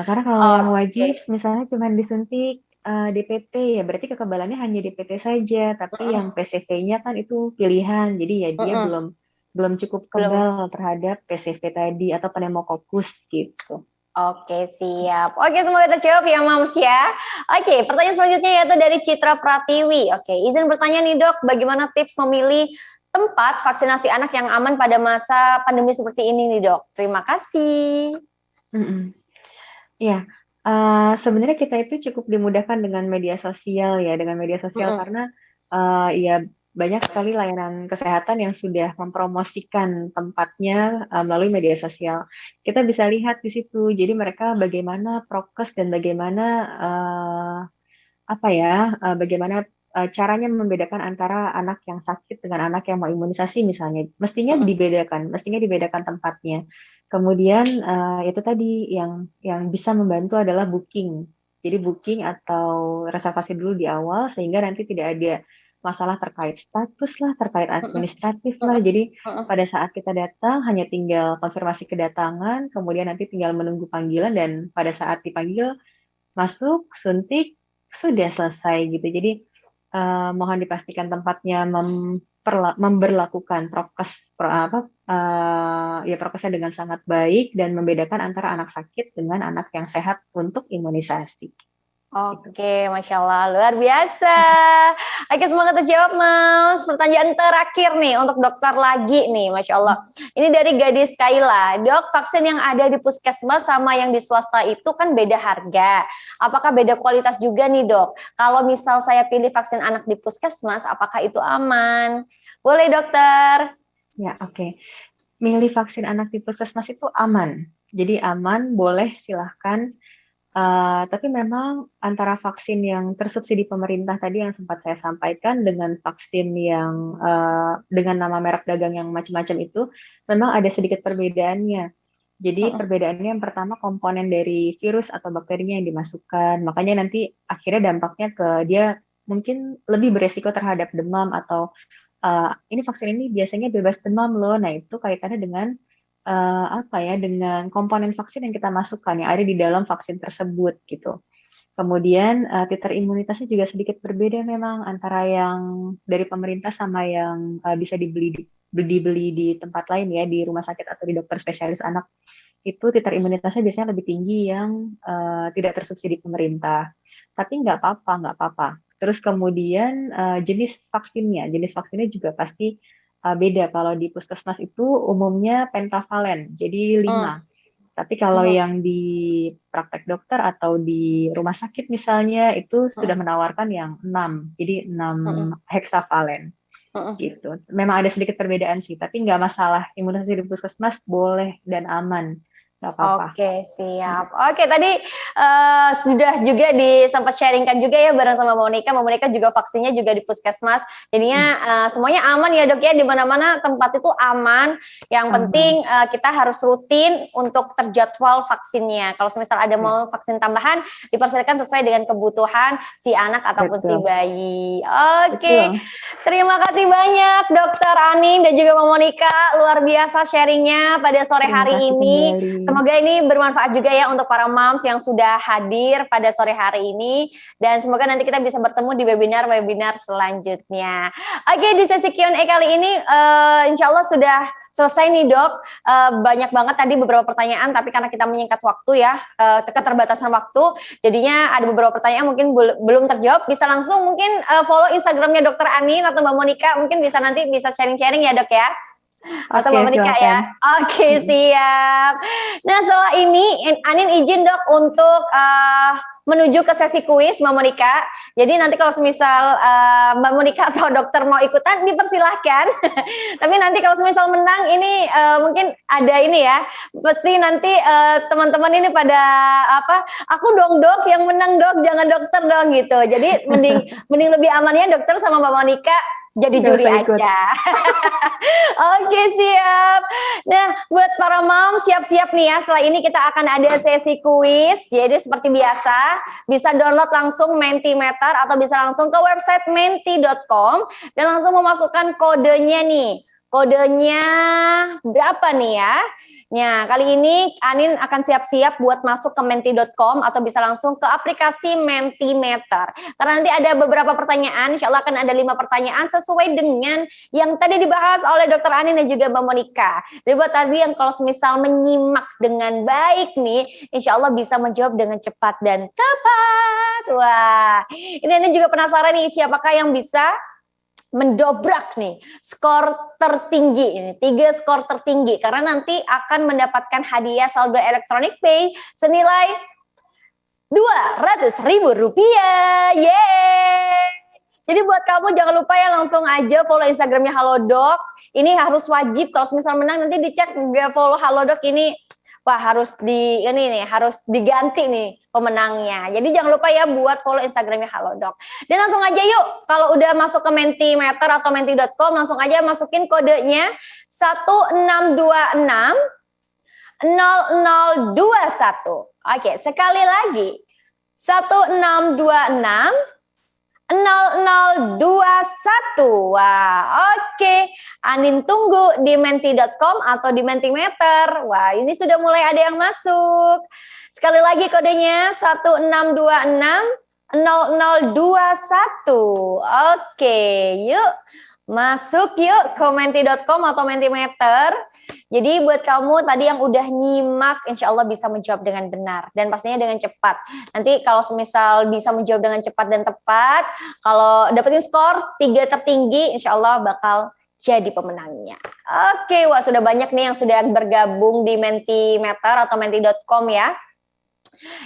karena kalau yang Oke. wajib misalnya cuma disuntik DPT ya berarti kekebalannya hanya DPT saja, tapi yang Mm-mm. PCV-nya kan itu pilihan, jadi ya dia Mm-mm. belum belum cukup Belum. kebal terhadap PCV tadi atau pneumococcus gitu. Oke, siap. Oke, semoga terjawab ya, Mams ya. Oke, pertanyaan selanjutnya yaitu dari Citra Pratiwi. Oke, izin bertanya nih, Dok, bagaimana tips memilih tempat vaksinasi anak yang aman pada masa pandemi seperti ini nih, Dok? Terima kasih. Mm-mm. Ya, sebenarnya kita itu cukup dimudahkan dengan media sosial ya, dengan media sosial Mm-mm. karena ya banyak sekali layanan kesehatan yang sudah mempromosikan tempatnya melalui media sosial. Kita bisa lihat di situ. Jadi mereka bagaimana prokes dan bagaimana apa ya, bagaimana caranya membedakan antara anak yang sakit dengan anak yang mau imunisasi misalnya. Mm-mm. Mestinya dibedakan tempatnya. Kemudian itu tadi yang bisa membantu adalah booking. Jadi booking atau reservasi dulu di awal sehingga nanti tidak ada masalah terkait status lah, terkait Mm-mm. administratif lah. Mm-mm. Jadi Mm-mm. pada saat kita datang hanya tinggal konfirmasi kedatangan, kemudian nanti tinggal menunggu panggilan dan pada saat dipanggil masuk, suntik, sudah selesai gitu. Jadi mohon dipastikan tempatnya memberlakukan prokesnya dengan sangat baik dan membedakan antara anak sakit dengan anak yang sehat untuk imunisasi. Gitu. Oke, Masya Allah, luar biasa. Oke, semoga terjawab, Mas. Pertanyaan terakhir nih, untuk dokter lagi nih, Masya Allah. Ini dari Gadis Kaila. Dok, vaksin yang ada di puskesmas sama yang di swasta itu kan beda harga. Apakah beda kualitas juga nih, Dok? Kalau misal saya pilih vaksin anak di puskesmas, apakah itu aman? Boleh, dokter? Ya, oke. Milih vaksin anak di puskesmas itu aman. Jadi aman, boleh silahkan. Tapi memang antara vaksin yang tersubsidi pemerintah tadi yang sempat saya sampaikan dengan vaksin yang dengan nama merek dagang yang macam-macam itu memang ada sedikit perbedaannya. Jadi Mm-mm. perbedaannya yang pertama komponen dari virus atau bakterinya yang dimasukkan. Makanya nanti akhirnya dampaknya ke dia mungkin lebih beresiko terhadap demam atau ini vaksin ini biasanya bebas demam loh. Nah, itu kaitannya dengan apa ya dengan komponen vaksin yang kita masukkan yang ada di dalam vaksin tersebut gitu. Kemudian titer imunitasnya juga sedikit berbeda memang antara yang dari pemerintah sama yang bisa dibeli di tempat lain ya di rumah sakit atau di dokter spesialis anak. Itu titer imunitasnya biasanya lebih tinggi yang tidak tersubsidi pemerintah. Tapi nggak apa-apa. Terus kemudian jenis vaksinnya juga pasti beda. Kalau di puskesmas itu umumnya pentavalen, jadi Mm. 5. Tapi kalau Mm. yang di praktek dokter atau di rumah sakit misalnya itu sudah Mm. menawarkan yang 6, jadi 6 Mm. heksavalen Mm. gitu. Memang ada sedikit perbedaan sih, tapi nggak masalah. Imunisasi di puskesmas boleh dan aman. nggak apa-apa. Oke, siap. Oke, tadi sudah juga sempat sharingkan juga ya bareng sama Monica. Monica juga vaksinnya juga di puskesmas. Jadinya semuanya aman ya dok ya, di mana-mana tempat itu aman. Yang penting kita harus rutin untuk terjadwal vaksinnya. Kalau misal ada mau vaksin tambahan, dipersilakan sesuai dengan kebutuhan si anak ataupun si bayi. Oke, terima kasih banyak Dokter Anin dan juga Monica. Luar biasa sharingnya pada sore hari ini. Semoga ini bermanfaat juga ya untuk para moms yang sudah hadir pada sore hari ini. Dan semoga nanti kita bisa bertemu di webinar-webinar selanjutnya. Oke, di sesi Q&A kali ini insya Allah sudah selesai nih dok. Banyak banget tadi beberapa pertanyaan, tapi karena kita menyingkat waktu ya, keterbatasan waktu, jadinya ada beberapa pertanyaan mungkin belum terjawab. Bisa langsung mungkin follow Instagramnya Dokter Anin atau Mbak Monica, mungkin bisa nanti bisa sharing-sharing ya dok ya. Atau Mbak Monica ya. Oke, siap. Nah setelah ini Anin izin dok untuk menuju ke sesi kuis Mbak Monica. Jadi nanti kalau semisal Mbak Monica atau dokter mau ikutan dipersilahkan. Tapi nanti kalau semisal menang ini mungkin ada ini ya. Pasti nanti teman-teman ini pada aku dong dok yang menang dok, jangan dokter dong gitu. Jadi mending lebih amannya dokter sama Mbak Monica jadi juri aja. Oke, siap. Nah, buat para mom siap-siap nih ya. Setelah ini kita akan ada sesi kuis. Jadi seperti biasa, bisa download langsung Mentimeter atau bisa langsung ke website menti.com dan langsung memasukkan kodenya nih. Kodenya berapa nih ya? Nah, kali ini Anin akan siap-siap buat masuk ke menti.com atau bisa langsung ke aplikasi Mentimeter. Karena nanti ada beberapa pertanyaan, insya Allah akan ada 5 pertanyaan sesuai dengan yang tadi dibahas oleh Dr. Anin dan juga Mbak Monica. Jadi buat tadi yang kalau misal menyimak dengan baik nih, insya Allah bisa menjawab dengan cepat dan tepat. Wah, ini Anin juga penasaran nih siapakah yang bisa mendobrak nih skor tertinggi ini, 3 skor tertinggi karena nanti akan mendapatkan hadiah saldo elektronik pay senilai Rp200.000. Yeay! Jadi buat kamu jangan lupa ya langsung aja follow Instagramnya Halodoc. Ini harus wajib kalau misal menang nanti dicek nggak follow Halodoc ini. Wah harus harus diganti nih pemenangnya. Jadi jangan lupa ya buat follow Instagramnya Halodoc. Dan langsung aja yuk kalau udah masuk ke Mentimeter atau menti.com langsung aja masukin kodenya 1626 0021. Oke, sekali lagi 1626 0021. Wah, oke. Anin tunggu di menti.com atau di Mentimeter. Wah, ini sudah mulai ada yang masuk. Sekali lagi kodenya 1626 0021. Oke, yuk. Masuk yuk ke menti.com atau Mentimeter. Jadi buat kamu tadi yang udah nyimak, insya Allah bisa menjawab dengan benar dan pastinya dengan cepat. Nanti kalau semisal bisa menjawab dengan cepat dan tepat, kalau dapetin skor 3 tertinggi, insya Allah bakal jadi pemenangnya. Oke, wah sudah banyak nih yang sudah bergabung di Mentimeter atau menti.com ya.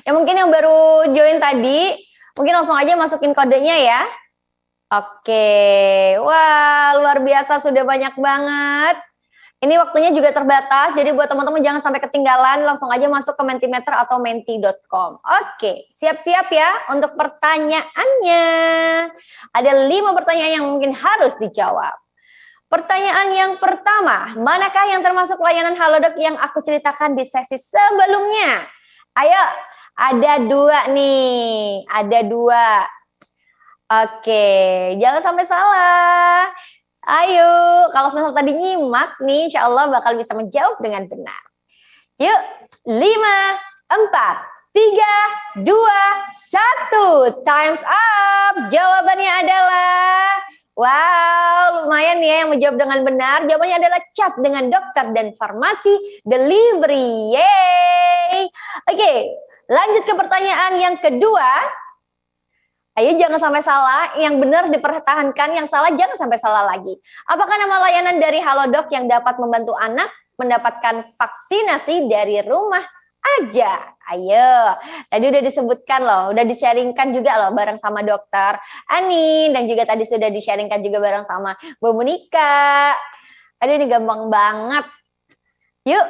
Ya mungkin yang baru join tadi, mungkin langsung aja masukin kodenya ya. Oke, wah luar biasa sudah banyak banget. Ini waktunya juga terbatas, jadi buat teman-teman jangan sampai ketinggalan, langsung aja masuk ke Mentimeter atau menti.com. Oke, siap-siap ya untuk pertanyaannya. Ada 5 pertanyaan yang mungkin harus dijawab. Pertanyaan yang pertama, manakah yang termasuk layanan Halodoc yang aku ceritakan di sesi sebelumnya? Ayo, ada 2 nih, ada 2. Oke, jangan sampai salah. Ayo, kalau misal tadi nyimak nih, insya Allah bakal bisa menjawab dengan benar. Yuk, 5, 4, 3, 2, 1. Time's up. Jawabannya adalah, wow, lumayan ya yang menjawab dengan benar. Jawabannya adalah cat dengan dokter dan farmasi delivery. Yeay. Oke, lanjut ke pertanyaan yang kedua. Ayo jangan sampai salah, yang benar dipertahankan, yang salah jangan sampai salah lagi. Apakah nama layanan dari Halodoc yang dapat membantu anak mendapatkan vaksinasi dari rumah aja? Ayo, tadi udah disebutkan loh, udah di-sharingkan juga loh bareng sama dokter Anin, dan juga tadi sudah di-sharingkan juga bareng sama Bu Monica. Aduh ini gampang banget. Yuk,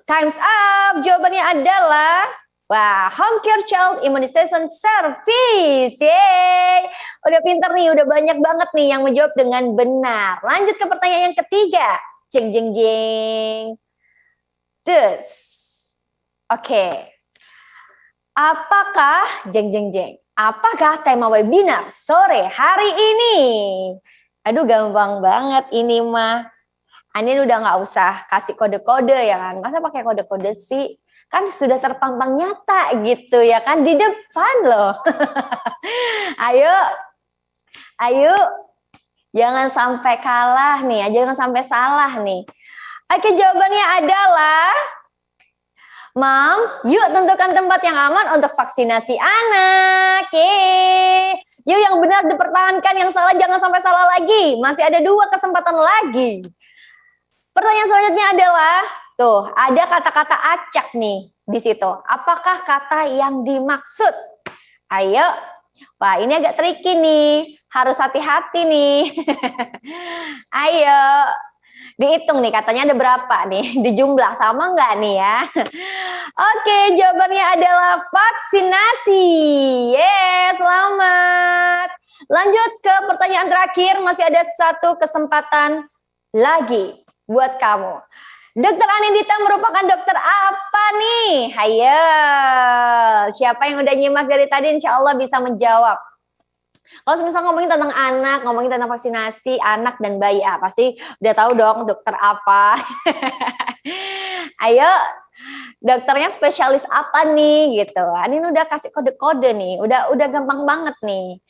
Time's up. Jawabannya adalah wah, Home Care Child Immunization Service. Yeay. Udah pinter nih, udah banyak banget nih yang menjawab dengan benar. Lanjut ke pertanyaan yang ketiga. Jeng jeng jeng. Dus. Oke. Apakah jeng jeng jeng? Apakah tema webinar sore hari ini? Aduh, gampang banget ini mah. Anin udah nggak usah kasih kode-kode ya kan. Masa pakai kode-kode sih? Kan sudah terpampang nyata gitu ya kan. Di depan loh. Ayo. Jangan sampai kalah nih. Jangan sampai salah nih. Oke, jawabannya adalah Mam, yuk tentukan tempat yang aman untuk vaksinasi anak. Yuk yang benar dipertahankan, yang salah jangan sampai salah lagi. Masih ada 2 kesempatan lagi. Pertanyaan selanjutnya adalah, tuh ada kata-kata acak nih di situ. Apakah kata yang dimaksud? Ayo, wah ini agak tricky nih, harus hati-hati nih. Ayo, dihitung nih katanya ada berapa nih, dijumlah sama nggak nih ya? Oke, jawabannya adalah vaksinasi. Yes, selamat. Lanjut ke pertanyaan terakhir, masih ada 1 kesempatan lagi buat kamu. Dokter Anindita merupakan dokter apa nih? Hayo, siapa yang udah nyimak dari tadi insya Allah bisa menjawab. Kalau misalnya ngomongin tentang anak, ngomongin tentang vaksinasi anak dan bayi, pasti udah tahu dong dokter apa. Ayo, dokternya spesialis apa nih gitu. Anin udah kasih kode-kode nih, udah gampang banget nih.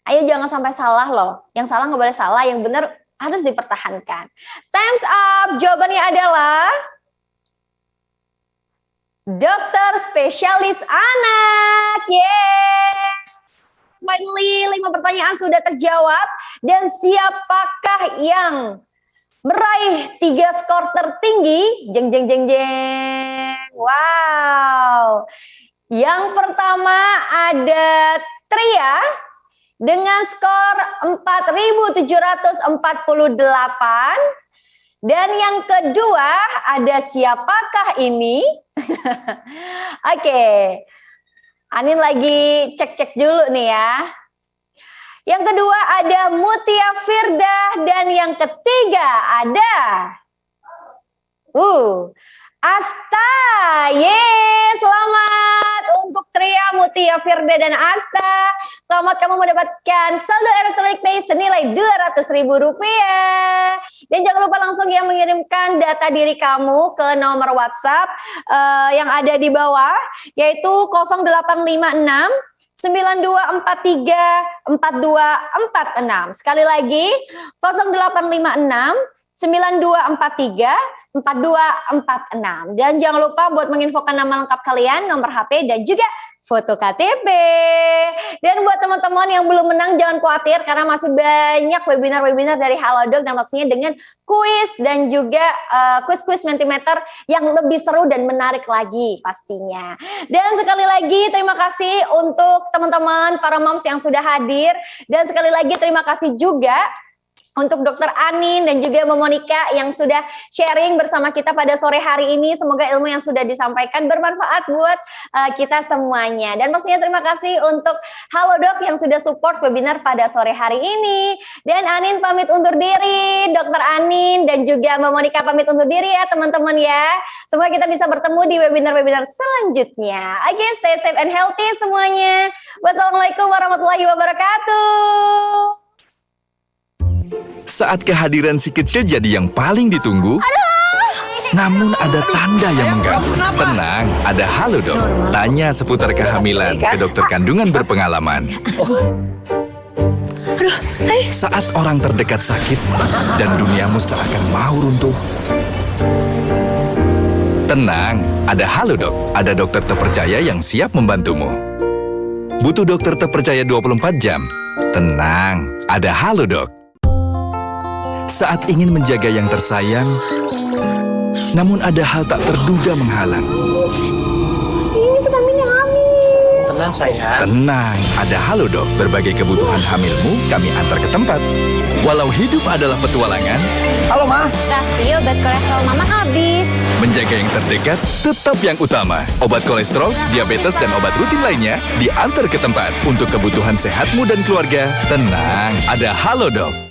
Ayo jangan sampai salah loh. Yang salah nggak boleh salah, yang benar harus dipertahankan. Time's up. Jawabannya adalah dokter spesialis anak. Yeay. Finally, 5 pertanyaan sudah terjawab. Dan siapakah yang meraih 3 skor tertinggi? Jeng jeng jeng jeng. Wow. Yang pertama ada Tria dengan skor 4.748. Dan yang kedua ada siapakah ini? Oke. Anin lagi cek-cek dulu nih ya. Yang kedua ada Mutia Firda dan yang ketiga ada Asta. Yeay, selamat untuk Tria, Mutia Firda dan Asta. Selamat kamu mendapatkan saldo elektronik pay senilai Rp200.000. Dan jangan lupa langsung ya mengirimkan data diri kamu ke nomor WhatsApp yang ada di bawah, yaitu 0856 9243 4246. Sekali lagi 0856 9243 4246. Dan jangan lupa buat menginfokan nama lengkap kalian, nomor HP dan juga foto KTP. Dan buat teman-teman yang belum menang jangan khawatir karena masih banyak webinar-webinar dari Halodoc dan pastinya dengan kuis dan juga kuis-kuis Mentimeter yang lebih seru dan menarik lagi pastinya. Dan sekali lagi terima kasih untuk teman-teman para moms yang sudah hadir dan sekali lagi terima kasih juga untuk Dokter Anin dan juga Mbak Monica yang sudah sharing bersama kita pada sore hari ini. Semoga ilmu yang sudah disampaikan bermanfaat buat kita semuanya. Dan pastinya terima kasih untuk Halodoc yang sudah support webinar pada sore hari ini. Dan Anin pamit undur diri, Dokter Anin dan juga Mbak Monica pamit undur diri ya teman-teman ya. Semoga kita bisa bertemu di webinar-webinar selanjutnya. Oke, stay safe and healthy semuanya. Wassalamualaikum warahmatullahi wabarakatuh. Saat kehadiran si kecil jadi yang paling ditunggu, namun ada tanda yang mengganggu. Tenang, ada Halodoc. Tanya seputar kehamilan ke dokter kandungan berpengalaman. Saat orang terdekat sakit dan duniamu seakan mau runtuh. Tenang, ada Halodoc. Ada dokter terpercaya yang siap membantumu. Butuh dokter terpercaya 24 jam? Tenang, ada Halodoc. Saat ingin menjaga yang tersayang, namun ada hal tak terduga menghalang. Ini vitamin yang hamil. Tenang sayang. Tenang, ada Halodoc. Berbagai kebutuhan hamilmu kami antar ke tempat. Walau hidup adalah petualangan, Halo Ma. Raffi, obat kolesterol mama habis. menjaga yang terdekat tetap yang utama. Obat kolesterol, diabetes, dan obat rutin lainnya diantar ke tempat. Untuk kebutuhan sehatmu dan keluarga, tenang, ada Halodoc.